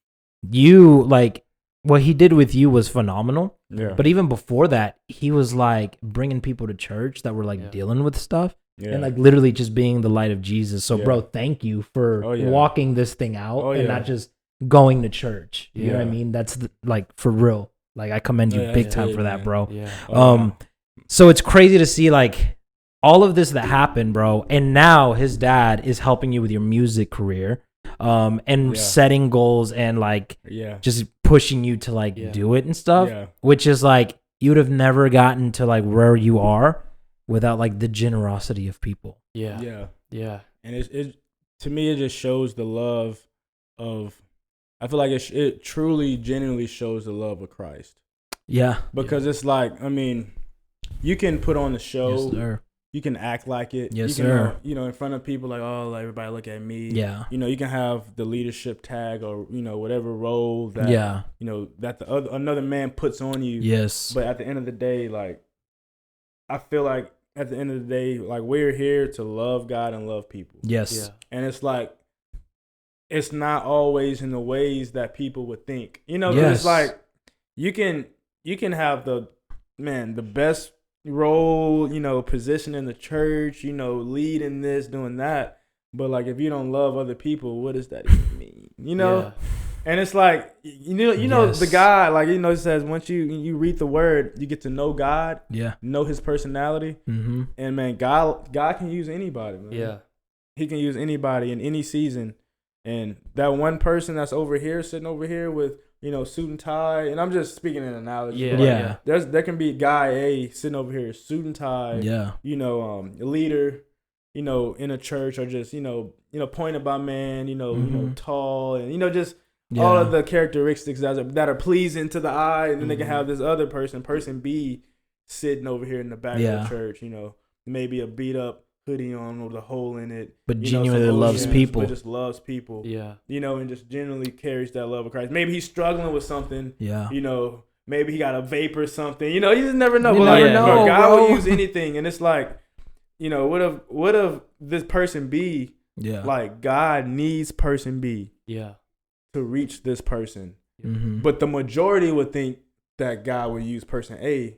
what he did with you was phenomenal. Yeah. But even before that, he was like bringing people to church that were like dealing with stuff and like literally just being the light of Jesus. So, bro, thank you for walking this thing out and not just going to church. You know what I mean? That's like for real. Like I commend you big time for that, bro. Yeah. So it's crazy to see like all of this that happened, bro. And now his dad is helping you with your music career. And setting goals and like just pushing you to like do it and stuff, which is like you would have never gotten to like where you are without like the generosity of people. And it to me, it just shows the love of. I feel like it truly, genuinely shows the love of Christ. Yeah, because it's like, I mean, you can put on the show. Yes, sir. You can act like it. Yes, you sir. Can, in front of people, like, oh, like, everybody look at me. Yeah. You can have the leadership tag or, whatever role that, that another man puts on you. Yes. But at the end of the day, like, I feel like at the end of the day, like, we're here to love God and love people. Yes. Yeah. And it's like, it's not always in the ways that people would think. It's like, you can have the best role, position in the church, lead in this, doing that. But like, if you don't love other people, what does that even mean? Yeah. And it's like, the God, like, it says once you read the word, you get to know God, know his personality. Mm-hmm. And man, God can use anybody, man. Yeah. He can use anybody in any season. And that one person that's over here, sitting over here with, suit and tie, and I'm just speaking in analogy. Yeah. There can be guy A sitting over here, suit and tie. Yeah. A leader, in a church, or just, pointed by man, tall, and just all of the characteristics that are pleasing to the eye, and then they can have this other person B, sitting over here in the back of the church, maybe a beat up hoodie on with a hole in it, but genuinely loves people. But just loves people. Yeah. And just genuinely carries that love of Christ. Maybe he's struggling with something. Yeah. Maybe he got a vape or something. You just never know. God will use anything, and it's like, what if this person B? Yeah. Like, God needs person B. Yeah. To reach this person, but the majority would think that God would use person A,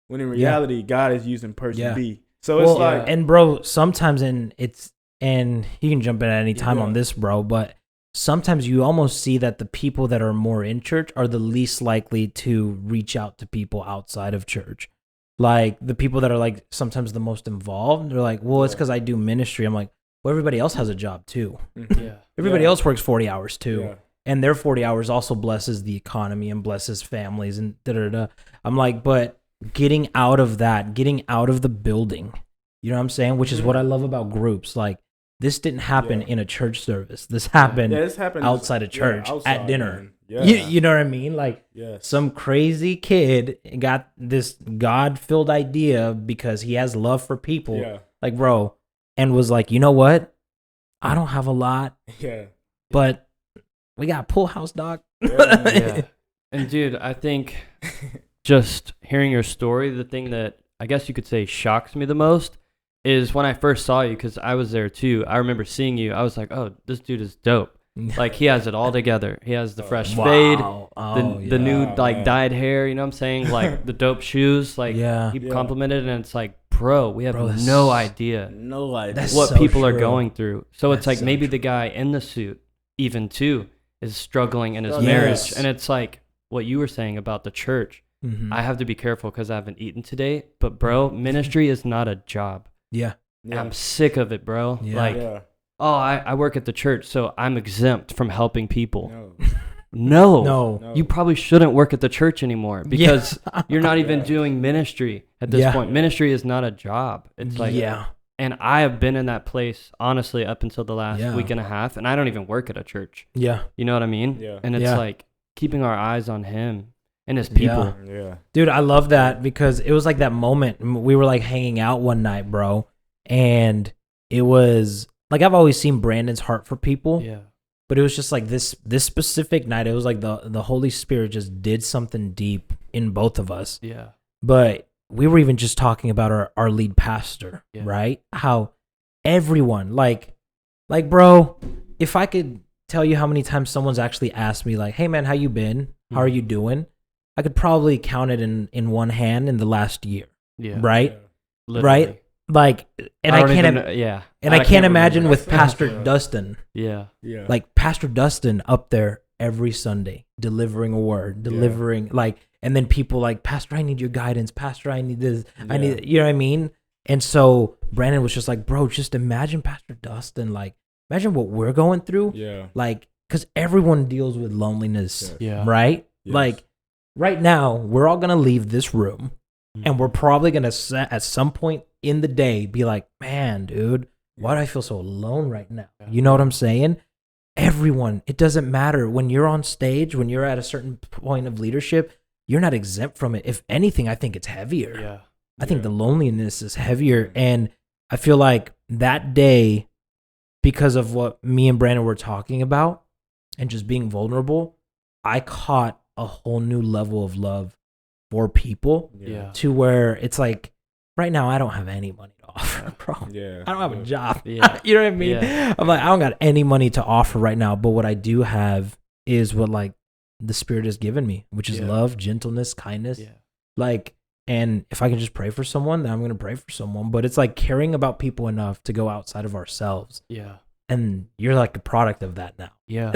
when in reality, God is using person B. So it's like, and bro, sometimes and you can jump in at any time on this, bro, but sometimes you almost see that the people that are more in church are the least likely to reach out to people outside of church. Like the people that are like sometimes the most involved, they're like, well, it's because I do ministry. I'm like, well, everybody else has a job too. Yeah. Everybody else works 40 hours too. Yeah. And their 40 hours also blesses the economy and blesses families and da-da-da. I'm like, but getting out of the building, you know what I'm saying? Which is what I love about groups. Like, this didn't happen in a church service. This happened, outside of church at dinner. Yeah. You know what I mean? Like, some crazy kid got this God-filled idea because he has love for people. Yeah. Like, bro, and was like, you know what? I don't have a lot. Yeah. But we got Pool House, dog. Yeah. And dude, I think just hearing your story, the thing that I guess you could say shocks me the most is when I first saw you, because I was there too. I remember seeing you. I was like, oh, this dude is dope. Like, he has it all together. He has the fresh fade, the new like dyed hair. You know what I'm saying? Like the dope shoes. Like he complimented, and it's like, bro, we have no idea what people are going through. So it's like maybe the guy in the suit, even too, is struggling in his marriage, and it's like what you were saying about the church. I have to be careful because I haven't eaten today. But bro, ministry is not a job. Yeah. I'm sick of it, bro. Like, oh, I work at the church, so I'm exempt from helping people. No. You probably shouldn't work at the church anymore because you're not even doing ministry at this point. Ministry is not a job. It's like, and I have been in that place, honestly, up until the last week and a half, and I don't even work at a church. Yeah. You know what I mean? Yeah. And it's like keeping our eyes on him and his people. Yeah. Dude, I love that because it was like that moment. We were like hanging out one night, bro, and it was like I've always seen Brandon's heart for people. Yeah. But it was just like this specific night. It was like the Holy Spirit just did something deep in both of us. Yeah. But we were even just talking about our lead pastor, right? How everyone, like, bro, if I could tell you how many times someone's actually asked me, like, hey, man, how you been? How are you doing? I could probably count it in one hand in the last year. Yeah. Right? Yeah. Right? Like, and I can't imagine with Pastor Dustin. Yeah. Yeah. Like Pastor Dustin up there every Sunday delivering a word, like, and then people like, Pastor, I need your guidance. Pastor, I need this. I need, you know what I mean? And so Brandon was just like, bro, just imagine Pastor Dustin, like, imagine what we're going through. Yeah. Like, because everyone deals with loneliness. Yeah. Right? Yes. Like, right now, we're all going to leave this room and we're probably going to, at some point in the day, be like, man, dude, why do I feel so alone right now? You know what I'm saying? Everyone, it doesn't matter. When you're on stage, when you're at a certain point of leadership, you're not exempt from it. If anything, I think it's heavier. Yeah. I think the loneliness is heavier. And I feel like that day, because of what me and Brandon were talking about and just being vulnerable, I caught a whole new level of love for people to where it's like, right now, I don't have any money to offer, bro. Yeah. I don't have a job. Yeah. You know what I mean? Yeah. I'm like, I don't got any money to offer right now, but what I do have is what like the Spirit has given me, which is love, gentleness, kindness. Yeah. Like, and if I can just pray for someone, then I'm going to pray for someone. But it's like caring about people enough to go outside of ourselves. Yeah. And you're like a product of that now. Yeah.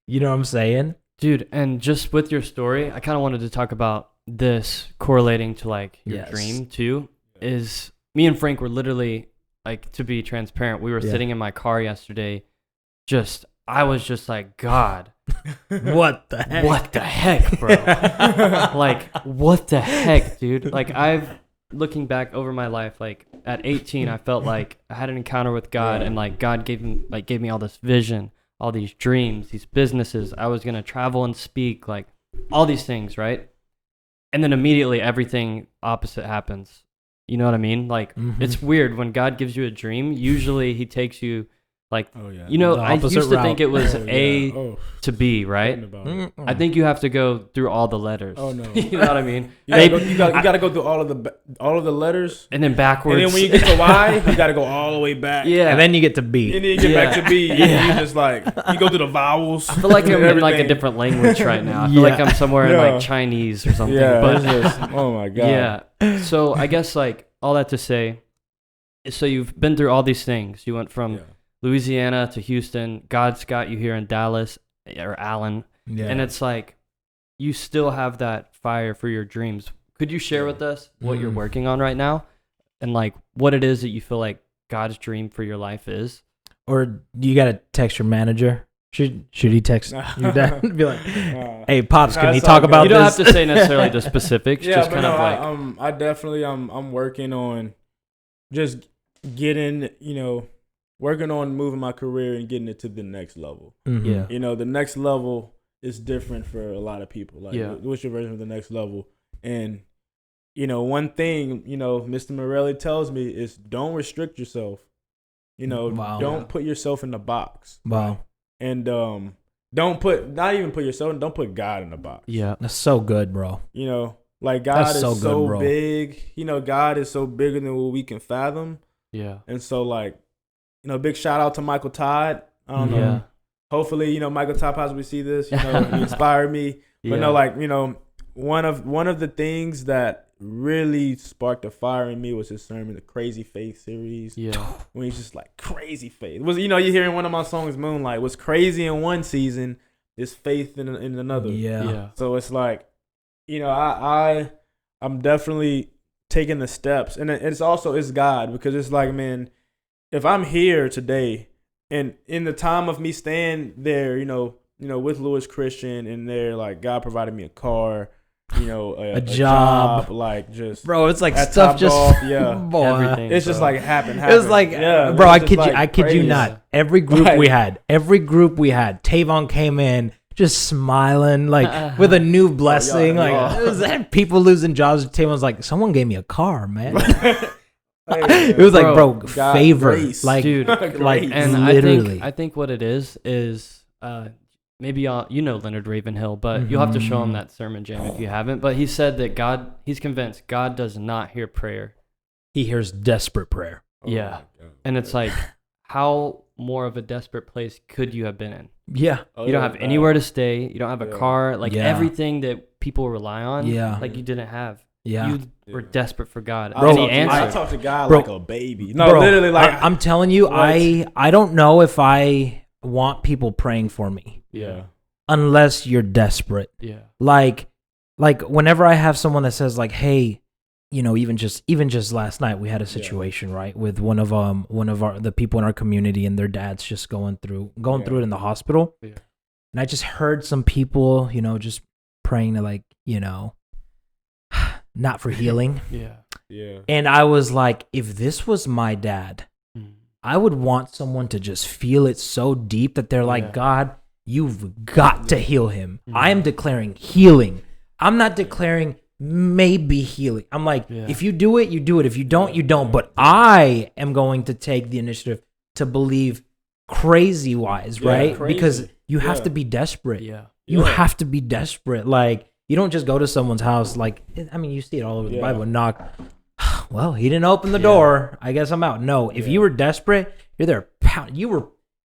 You know what I'm saying? Dude, and just with your story, I kind of wanted to talk about this correlating to like your dream too. Is me and Frank were literally, like, to be transparent, we were sitting in my car yesterday, I was just like, God, what the heck? What the heck, bro? Like, what the heck, dude? Like, looking back over my life, like, at 18, I felt like I had an encounter with God, and, like, God gave me all this vision, all these dreams, these businesses. I was going to travel and speak, like, all these things, right? And then immediately everything opposite happens. You know what I mean? Like, it's weird when God gives you a dream. Usually he takes you like, you know, I used to think it was to B, right? I think you have to go through all the letters. Oh no. You know what I mean? You got to go through all of the letters. And then backwards. And then when you get to Y, you got to go all the way back. Yeah. And then you get to B. And then you get back to B. And you just like, you go through the vowels. I feel like I'm in like a different language right now. I feel like I'm somewhere in like Chinese or something. Yeah. But, oh my God. Yeah. So I guess like all that to say, so you've been through all these things. You went from Louisiana to Houston. God's got you here in Dallas or Allen. Yeah. And it's like, you still have that fire for your dreams. Could you share with us what you're working on right now and like what it is that you feel like God's dream for your life is? Or you got to text your manager? Should he text your dad and be like, hey, Pops, can he talk about this? You don't have to say necessarily the specifics. Just kind of like. I definitely, I'm working on just getting, working on moving my career and getting it to the next level. Mm-hmm. Yeah. The next level is different for a lot of people. Like, what's your version of the next level? And, one thing, Mr. Morelli tells me is don't restrict yourself. Don't put yourself in the box. Wow. And don't put God in a box. Yeah. That's so good, bro. You know, like God That's is so so good, bro. big. You know, God is so bigger than what we can fathom. Yeah. And so, like, you know, big shout out to Michael Todd. I don't know. Yeah. Hopefully, you know, Michael Todd possibly see this. You know, he inspired me. But no, like, you know, one of the things that really sparked a fire in me was his sermon, the Crazy Faith series. Yeah. When he's just like, crazy faith. Was, you know, you hear in one of my songs, Moonlight, was crazy in one season, is faith in another. Yeah. So it's like, you know, I'm definitely taking the steps. And it's God, because it's like, man, if I'm here today and in the time of me staying there, you know, with Louis Christian and there, like, God provided me a car, you know, a job, like, just, bro, it's like stuff just boy, everything. It's just like happened. It was like, bro, I kid you not. Every group we had, Tavon came in just smiling, like with a new blessing. Like, it was that people losing jobs. Tavon's like, someone gave me a car, man. It was like, bro, favor, grace. like, dude, like, and literally. I think what it is maybe you know Leonard Ravenhill, but you'll have to show him that sermon jam if you haven't. But he said that he's convinced God does not hear prayer. He hears desperate prayer. Yeah. And it's like, how more of a desperate place could you have been in? Yeah. You don't have anywhere to stay. You don't have a car. Like, everything that people rely on, like, you didn't have. Yeah. You were desperate for God. Bro, And he answered. I talk to God like a baby. No, bro, literally, like, I'm telling you, I don't know if I want people praying for me. Yeah. Unless you're desperate. Yeah. Like whenever I have someone that says, like, hey, you know, even just last night we had a situation, right, with one of the people in our community, and their dad's just going through it in the hospital. Yeah. And I just heard some people, you know, just praying to, like, you know, not for healing. Yeah. And I was like, if this was my dad, I would want someone to just feel it so deep that they're like, God, you've got to heal him. I am declaring healing. I'm not declaring maybe healing. I'm like, if you do it, you do it. If you don't, you don't. But I am going to take the initiative to believe crazy wise, right? Crazy. Because you have to be desperate. Yeah. You have to be desperate. Like, you don't just go to someone's house. Like, I mean, you see it all over the Bible and knock. Well, he didn't open the door. I guess I'm out. No, if you were desperate, you're there.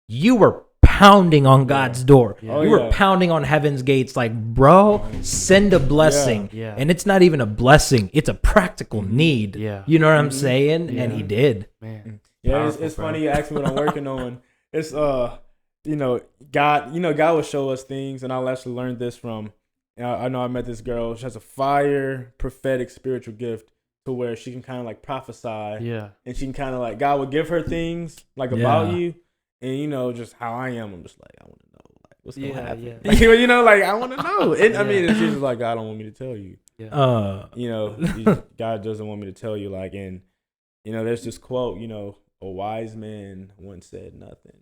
You were pounding on God's door. Yeah. You were pounding on heaven's gates. Like, bro, send a blessing. Yeah. And it's not even a blessing. It's a practical need. Yeah. You know what I'm saying? Yeah. And he did. Man. Yeah, it's funny you asked me what I'm working on. It's you know, God will show us things, and I'll actually learn this from. I know I met this girl. She has a fire prophetic spiritual gift to where she can kind of like prophesy. Yeah. And she can kind of like, God will give her things like about you. And, you know, just how I am, I'm just like, I want to know, like, what's going to happen. Yeah. Like, you know, like, I want to know. I mean, it's just like, God don't want me to tell you. Yeah. You know, God doesn't want me to tell you. Like, and, you know, there's this quote, you know, a wise man once said nothing.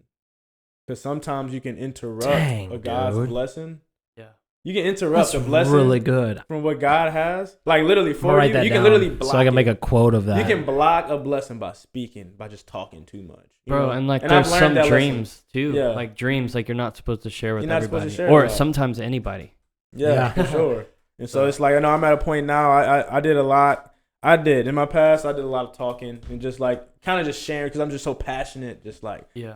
Because sometimes you can interrupt a God's blessing. Yeah. You can interrupt a blessing really good. From what God has. Like, literally, for you. You can literally block so I can make a quote of that. You can block a blessing by speaking, by just talking too much. Bro, and like, there's some dreams too. Yeah. Like, dreams, like, you're not supposed to share with everybody. Or sometimes anybody. Yeah, for sure. And so it's like, I know I'm at a point now, I did a lot. In my past, I did a lot of talking and just like, kind of just sharing, because I'm just so passionate. Just like, you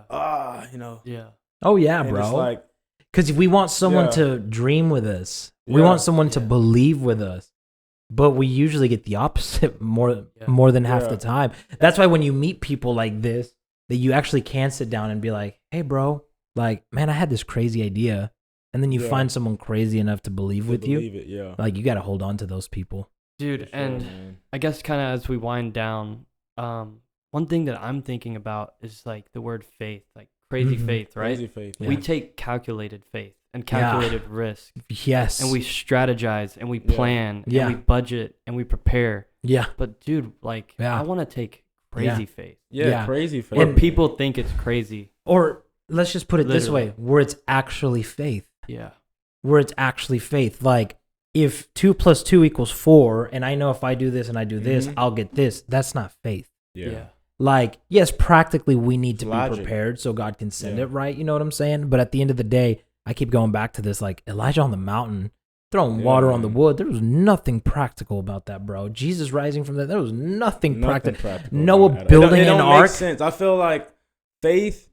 know. Yeah. Oh, yeah, and bro. Like, because we want someone to dream with us. We want someone to believe with us. But we usually get the opposite more than half the time. That's why when you meet people like this, that you actually can sit down and be like, hey, bro, like, man, I had this crazy idea. And then you find someone crazy enough to believe with you. Like, you got to hold on to those people. Dude, and I guess kind of as we wind down, one thing that I'm thinking about is like the word faith, like crazy faith, right? Crazy faith. We take calculated faith and calculated risk. Yes. And we strategize and we plan and we budget and we prepare. Yeah. But dude, like, I want to take crazy faith. Yeah, crazy faith. Where people think it's crazy. Or let's just put it this way, where it's actually faith. Yeah. Where it's actually faith. Like, if 2 + 2 = 4, and I know if I do this and I do this, I'll get this. That's not faith. Yeah. Like, yes, practically we need to be prepared so God can send it, right? You know what I'm saying? But at the end of the day, I keep going back to this, like Elijah on the mountain, throwing water on the wood. There was nothing practical about that, bro. Jesus rising from that, there was nothing practical. Noah building an ark. Make sense. I feel like faith,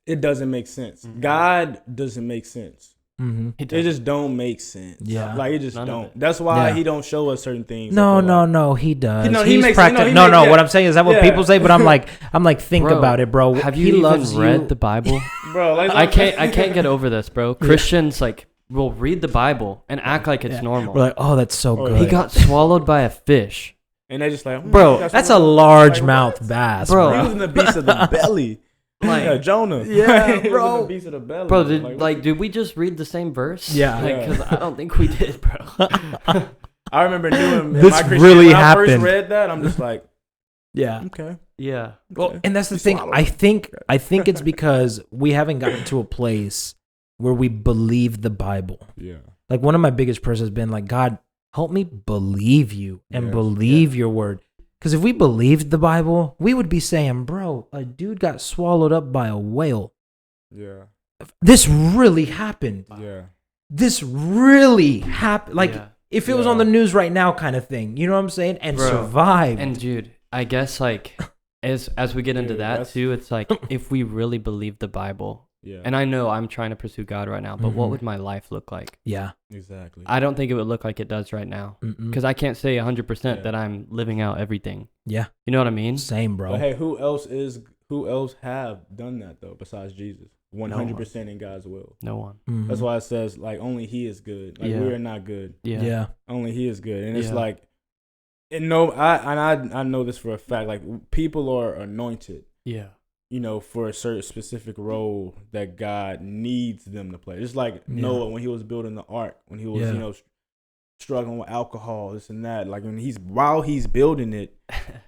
it doesn't make sense. God doesn't make sense. It just don't make sense. Yeah, like it just don't. That's why he don't show us certain things. No, he does. He's practical. No. What I'm saying is that what people say, but I'm like, think about it, bro. Have you even read the Bible, bro? Like, I can't get over this, bro. Christians like will read the Bible and act like it's normal. We're like, oh, that's so good. He got swallowed by a fish, and they're just like, bro, that's a largemouth bass, bro. He was in the beast of the belly. Like Jonah, bro. Beast of the belly. Bro, did we just read the same verse? Yeah, because I don't think we did, bro. I remember doing this really happened. When I first read that, I'm just like, okay, yeah. Well, and that's the thing. I think it's because we haven't gotten to a place where we believe the Bible. Yeah, like one of my biggest prayers has been like, God, help me believe you and believe your word. Because if we believed the Bible, we would be saying, bro, a dude got swallowed up by a whale. Yeah. This really happened. Yeah. This really happened. Like, if it was on the news right now kind of thing. You know what I'm saying? And survived. And, dude, I guess, like, as we get into that, too, it's like, if we really believe the Bible, and I know I'm trying to pursue God right now, but what would my life look like? Yeah. Exactly. I don't think it would look like it does right now. Because I can't say 100% that I'm living out everything. Yeah. You know what I mean? Same, bro. But hey, who else have done that, though, besides Jesus? 100% in God's will. No one. That's why it says, like, only he is good. Like, we are not good. Yeah. Only he is good. And it's like, I know this for a fact. Like, people are anointed. Yeah. You know, for a certain specific role that God needs them to play. It's like Noah when he was building the ark, when he was, struggling with alcohol, this and that. Like while he's building it,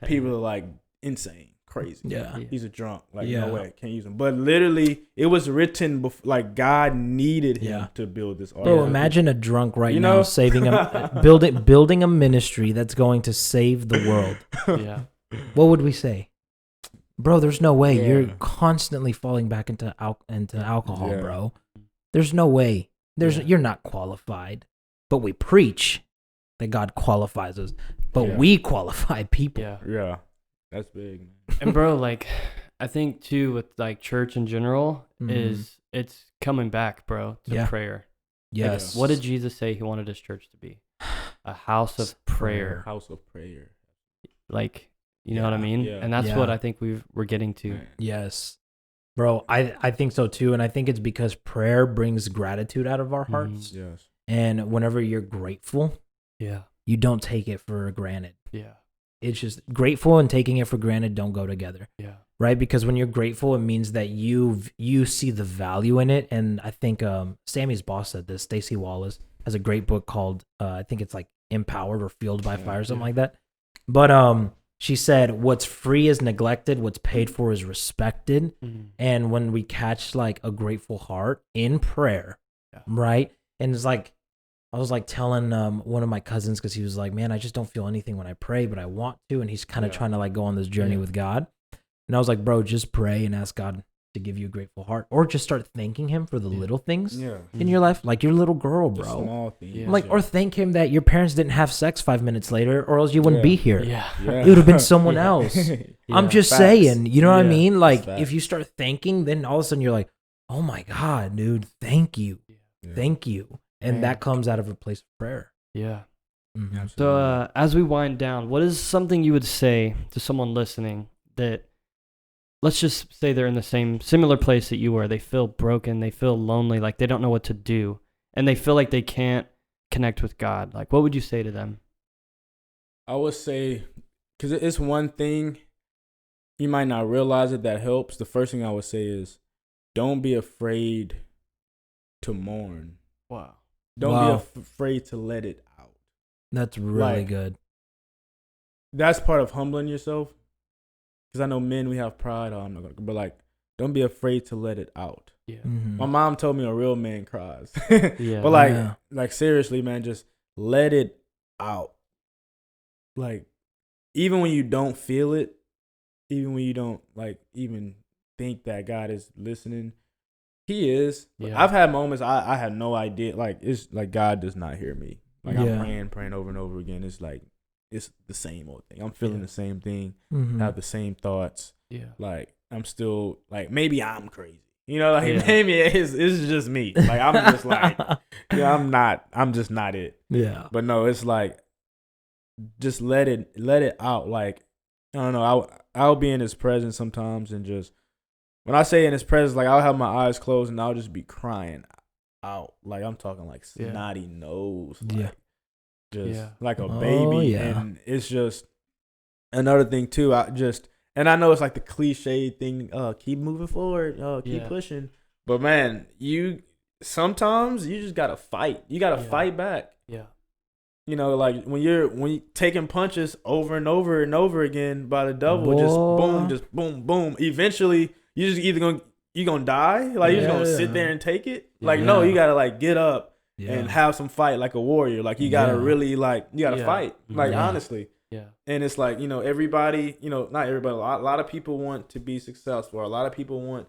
people are like insane, crazy. Yeah. He's a drunk. Like, no way, can't use him. But literally, it was written before, like God needed him to build this ark. Bro, imagine a drunk now saving him, building a ministry that's going to save the world. Yeah. What would we say? Bro, there's no way. You're constantly falling back into alcohol, bro. There's no way. You're not qualified. But we preach that God qualifies us. But we qualify people. Yeah. That's big, man. And bro, like, I think too with like church in general is it's coming back, bro, to prayer. Yes. Like, what did Jesus say he wanted his church to be? A house of prayer. House of prayer. Like, you know what I mean? Yeah. And that's what I think we're getting to. Yes. Bro, I think so too. And I think it's because prayer brings gratitude out of our hearts. Yes. And whenever you're grateful, you don't take it for granted. Yeah. It's just grateful and taking it for granted don't go together. Yeah. Right? Because when you're grateful, it means that you see the value in it. And I think Sammy's boss said this. Stacey Wallace has a great book called, I think it's like Empowered or Fueled by Fire, something like that. But she said, what's free is neglected, what's paid for is respected. And when we catch like a grateful heart in prayer, right? And it's like, I was like telling one of my cousins, because he was like, man, I just don't feel anything when I pray, but I want to. And he's kind of trying to like go on this journey with God. And I was like, bro, just pray and ask God to give you a grateful heart, or just start thanking him for the little things in your life, like your little girl, bro. Small things. Like, or thank him that your parents didn't have sex 5 minutes later, or else you wouldn't be here. It would have been someone else. I'm just saying, you know what I mean? Like, if you start thanking, then all of a sudden you're like, oh my God, dude, thank you. Thank you. And that comes out of a place of prayer. Yeah. So as we wind down, what is something you would say to someone listening that, let's just say they're in the similar place that you were. They feel broken. They feel lonely. Like they don't know what to do. And they feel like they can't connect with God. Like, what would you say to them? I would say, because it's one thing, you might not realize it, that helps. The first thing I would say is, don't be afraid to mourn. Wow. Don't be afraid to let it out. That's really good. That's part of humbling yourself. Because I know men, we have pride. But like, don't be afraid to let it out. Yeah. My mom told me a real man cries. But like seriously, man, just let it out. Like, even when you don't feel it, even when you don't like even think that God is listening, He is. Yeah. I've had moments I had no idea. Like, it's like God does not hear me. Like, I'm praying over and over again. It's like, it's the same old thing. I'm feeling the same thing. Have the same thoughts. Yeah. Like, I'm still, like, maybe I'm crazy. You know, like, maybe it's just me. Like, I'm just like, I'm just not it. Yeah. But no, it's like, just let it out. Like, I don't know. I'll be in his presence sometimes and just, when I say in his presence, like, I'll have my eyes closed and I'll just be crying out. Like, I'm talking like snotty nose. Like, just like a baby. And it's just another thing too. And I know it's like the cliche thing, keep moving forward, keep pushing. But man, sometimes you just gotta fight. You gotta fight back. Yeah. You know, like when you're taking punches over and over and over again by the devil, just boom, boom. Eventually, you just either gonna die, like you're just gonna sit there and take it. Like no, you gotta like get up and have some fight like a warrior. Like you gotta really you gotta fight. Like honestly. Yeah. And it's like, you know, everybody, you know, not everybody, a lot of people want to be successful. A lot of people want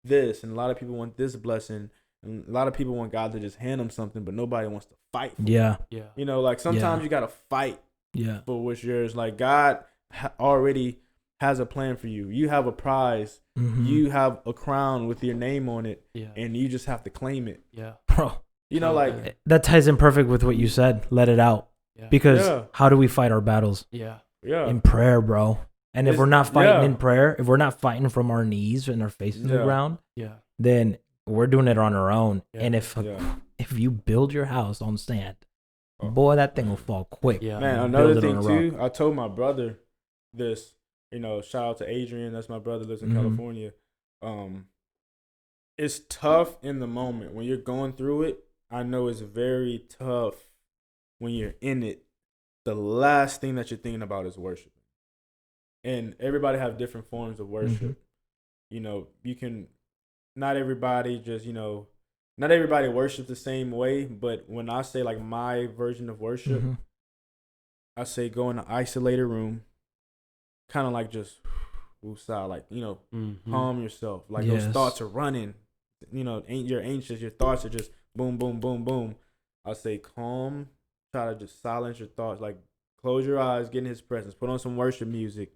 this, and a lot of people want this blessing, and a lot of people want God to just hand them something, but nobody wants to fight for it. Yeah. You know, like sometimes you got to fight for what's yours. Like God already has a plan for you. You have a prize. You have a crown with your name on it, and you just have to claim it. Yeah. Bro. You know, like. That ties in perfect with what you said. Let it out. Yeah. Because how do we fight our battles? Yeah. In prayer, bro. And if we're not fighting in prayer, if we're not fighting from our knees and our face in the ground, then we're doing it on our own. Yeah. And if you build your house on sand, boy, that thing will fall quick. Yeah. Man, another thing too, I told my brother this, you know, shout out to Adrian, that's my brother, lives in California. It's tough in the moment. When you're going through it, I know it's very tough. When you're in it, the last thing that you're thinking about is worship. And everybody have different forms of worship. You know, not everybody worships the same way, but when I say like my version of worship, I say go in an isolated room, kind of like just woosah, like, you know, calm yourself. Like those thoughts are running, you know, you're anxious, your thoughts are just boom, boom, boom, boom. I say calm. Try to just silence your thoughts, like close your eyes, get in his presence, put on some worship music.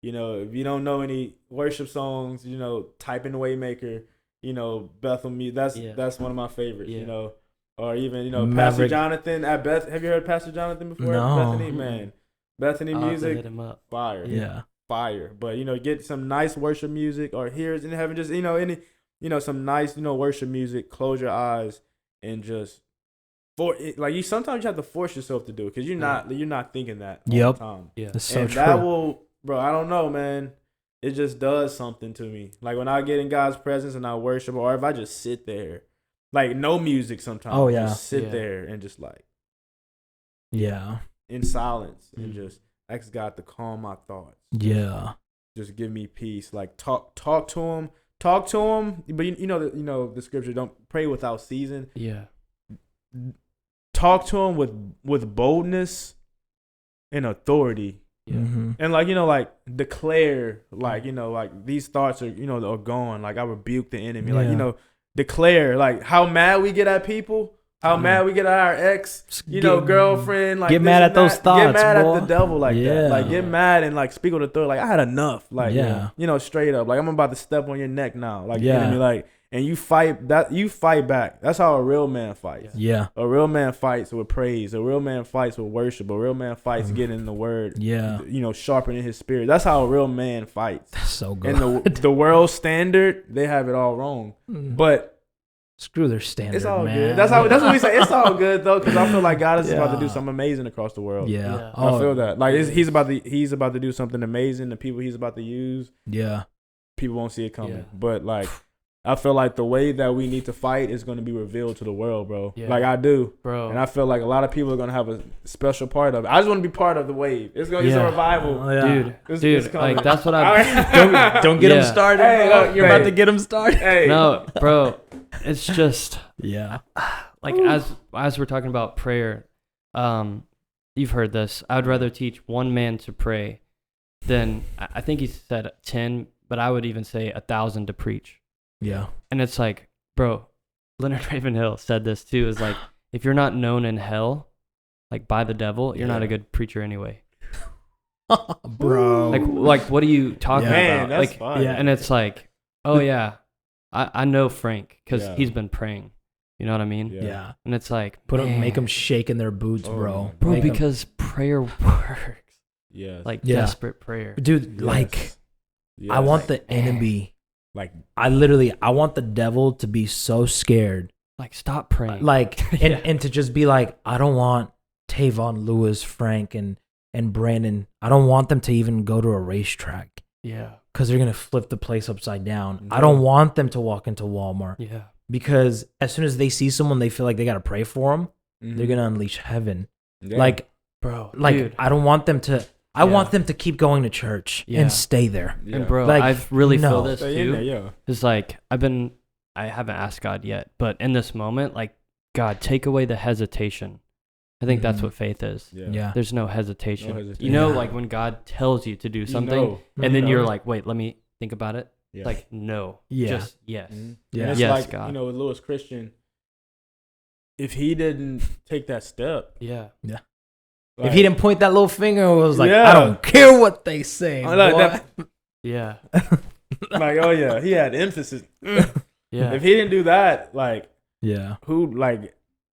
You know, if you don't know any worship songs, you know, type in Waymaker, you know, Bethel music. That's one of my favorites, you know. Or even, you know, Pastor Jonathan at Beth. Have you heard Pastor Jonathan before? No. Bethany, man. Bethany music, hit him up. Fire. Yeah. Fire. But, you know, get some nice worship music, or Here's in Heaven, just, you know, some nice, you know, worship music, close your eyes and just sometimes you have to force yourself to do it because you're not thinking that all the time. Yeah, that's so true. That will, bro. I don't know, man. It just does something to me. Like when I get in God's presence and I worship, or if I just sit there, like no music sometimes. Oh yeah, just sit there and just like, in silence and just ask God to calm my thoughts. Yeah, just give me peace. Like talk to him. But you know the scripture, don't pray without ceasing. Yeah. Talk to him with boldness and authority. Yeah. And like, you know, like declare, like, you know, like these thoughts are, you know, are gone. Like I rebuke the enemy. Like, you know, declare like how mad we get at people, how mad we get at our ex, girlfriend. Like get mad at those thoughts. Get mad at the devil like that. Like get mad and like speak with authority. Like I had enough. Like you know, straight up. Like I'm about to step on your neck now. Like the enemy, like. And you fight back. That's how a real man fights. Yeah. A real man fights with praise. A real man fights with worship. A real man fights getting in the word. Yeah. You know, sharpening his spirit. That's how a real man fights. That's so good. And the world standard, they have it all wrong. But screw their standard. It's all man. good. That's what we say. It's all good though, because I feel like God is about to do something amazing across the world. Yeah. I feel that. Like he's about to do something amazing. The people he's about to use. Yeah. People won't see it coming. Yeah. But like I feel like the way that we need to fight is going to be revealed to the world, bro. Yeah. Like I do, bro. And I feel like a lot of people are going to have a special part of it. I just want to be part of the wave. It's going to be a revival, dude. It's like that's what I don't get them started. Hey, you're about to get them started. Hey. No, bro. It's just like as we're talking about prayer, you've heard this. I would rather teach one man to pray than I think he said 10, but I would even say 1,000 to preach. Yeah. And it's like bro, Leonard Ravenhill said this too, is like, if you're not known in hell, like by the devil, you're not a good preacher anyway. Bro. Like what are you talking Man, about? that's Like, fine. and it's like, oh yeah, I know Frank because he's been praying. You know what I mean? Yeah. And it's like, make them shake in their boots, bro. Bro, because prayer works. Yeah. Like desperate prayer. Dude, like, I want the enemy. Like, I want the devil to be so scared. Like, stop praying. Like, and to just be like, I don't want Tavon, Lewis, Frank, and Brandon. I don't want them to even go to a racetrack. Yeah. Because they're going to flip the place upside down. I don't want them to walk into Walmart. Yeah. Because as soon as they see someone, they feel like they got to pray for them. They're going to unleash heaven. Yeah. Like, bro, like, dude. I don't want them to. I want them to keep going to church and stay there. Yeah. And bro, Like, I've really feel this Stay in too. there, yeah. It's like I haven't asked God yet, but in this moment, like, God, take away the hesitation. I think that's what faith is. Yeah. There's no hesitation. No hesitation. You know, Yeah. like when God tells you to do something, and then you're like, wait, let me think about it. Yeah. Like, no. Yeah. Just yes. Yeah. And it's Yes, like, God. you know, with Lewis Christian, if he didn't take that step, Yeah. like, If he didn't point that little finger, it was like, Yeah. I don't care what they say. I like boy. that. Yeah. like, oh yeah, he had emphasis. Yeah. If he didn't do that, like, Yeah.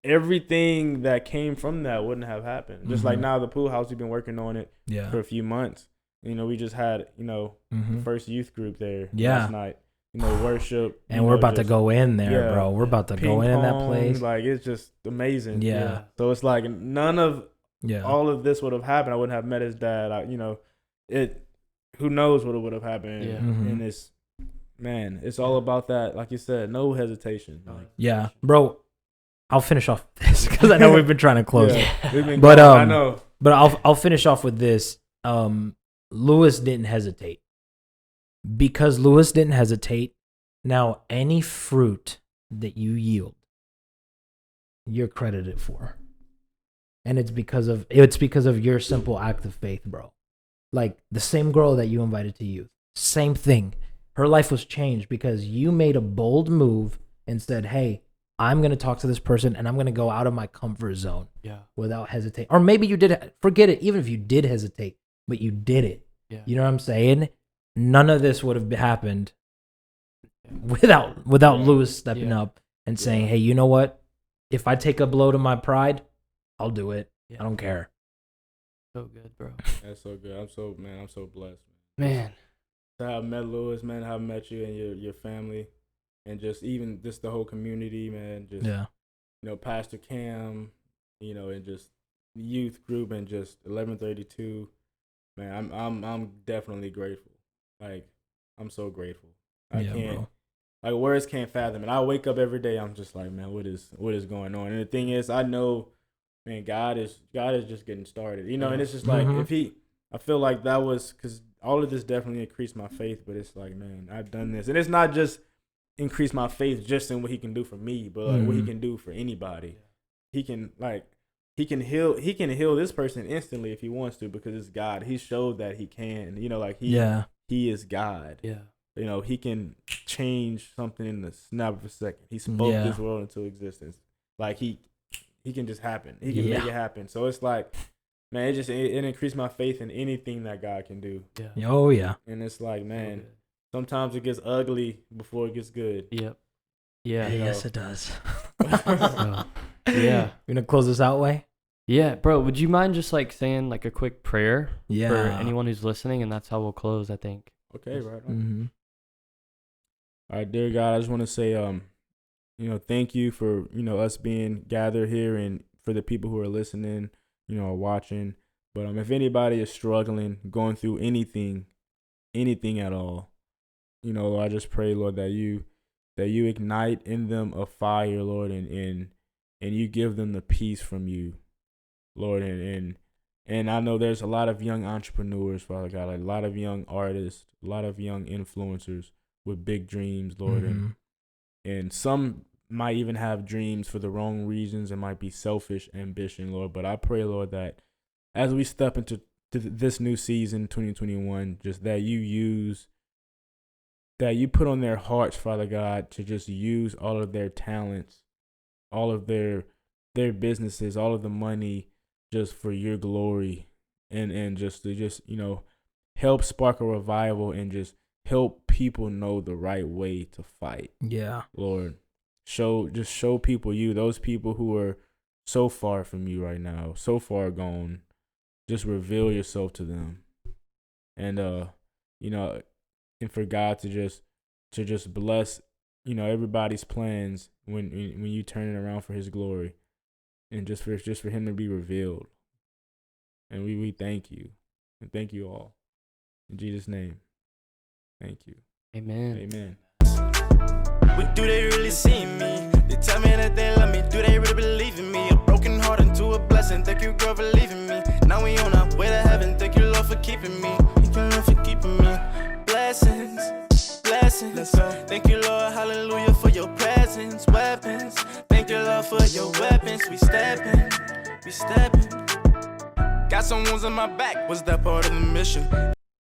everything that came from that wouldn't have happened. Just like now, the pool house, we've been working on it Yeah. for a few months. You know, we just had, the first youth group there last night. You know, worship. And we're about to just go in there, yeah, bro. We're about to ping go in that pong, place. Like, it's just amazing. Yeah. So it's like none of Yeah. all of this would have happened. I wouldn't have met his dad. Who knows what would have happened. Yeah. And it's all about that. Like you said, no hesitation. Like, Yeah. Bro, I'll finish off this because I know we've been trying to close. we've been But, going, I know. But I'll finish off with this. Lewis didn't hesitate. Because Lewis didn't hesitate, now any fruit that you yield, you're credited for. And it's because of your simple act of faith, bro. Like the same girl that you invited to youth. Same thing. Her life was changed because you made a bold move and said, hey, I'm going to talk to this person and I'm going to go out of my comfort zone without hesitate. Or maybe you did, forget it, even if you did hesitate, but you did it. Yeah. You know what I'm saying? None of this would have happened without Lewis stepping up and saying, hey, you know what? If I take a blow to my pride, I'll do it. Yeah. I don't care. So good, bro. That's so good. I'm so blessed. Man. To have met Lewis, man, to have met you and your family, and just the whole community, man. Just Pastor Cam, and just the youth group and just 1132. Man, I'm definitely grateful. Like, I'm so grateful. I can't, bro. Like, words can't fathom it. I wake up every day, I'm just like, man, what is going on? And the thing is, I know, man, God is just getting started, and it's just like, I feel like that was, because all of this definitely increased my faith, but it's like, man, I've done this. And it's not just increase my faith just in what he can do for me, but like what he can do for anybody. He can heal this person instantly if he wants to, because it's God. He showed that he can, he is God. Yeah. He can change something in the snap of a second. He spoke this world into existence. Like, he can just happen. He can make it happen. So it's like, man, it increased my faith in anything that God can do. Yeah. Oh, yeah. And it's like, man, sometimes it gets ugly before it gets good. Yep. Yeah. Yes, it does. So, yeah. You gonna close this out, way? Yeah, bro. Would you mind just like saying like a quick prayer for anyone who's listening, and that's how we'll close, I think. Okay, right on. All right, dear God, I just want to say, thank you for, us being gathered here, and for the people who are listening, are watching. But if anybody is struggling, going through anything at all, Lord, I just pray, Lord, that you ignite in them a fire, Lord, and you give them the peace from you, Lord, and I know there's a lot of young entrepreneurs, Father God, like a lot of young artists, a lot of young influencers with big dreams, Lord, and some might even have dreams for the wrong reasons and might be selfish ambition, Lord. But I pray, Lord, that as we step into this new season, 2021, just that you use that you put on their hearts, Father God, to just use all of their talents, all of their businesses, all of the money, just for your glory, and just to help spark a revival and just help people know the right way to fight. Yeah, Lord, show people you, those people who are so far from you right now, so far gone. Just reveal yourself to them, and and for God to just bless everybody's plans when you turn it around for His glory, and just for Him to be revealed. And we thank you, and thank you all in Jesus' name. Thank you. Amen. Amen. Do they really see me? They tell me that they love me. Do they really believe in me? A broken heart into a blessing. Thank you, girl, for leaving me. Now we on our way to heaven. Thank you, Lord, for keeping me. Thank you, Lord, for keeping me. Blessings, blessings. Thank you, Lord, hallelujah, for your presence. Weapons. Thank you, Lord, for your weapons. We stepping. Got some wounds on my back. Was that part of the mission?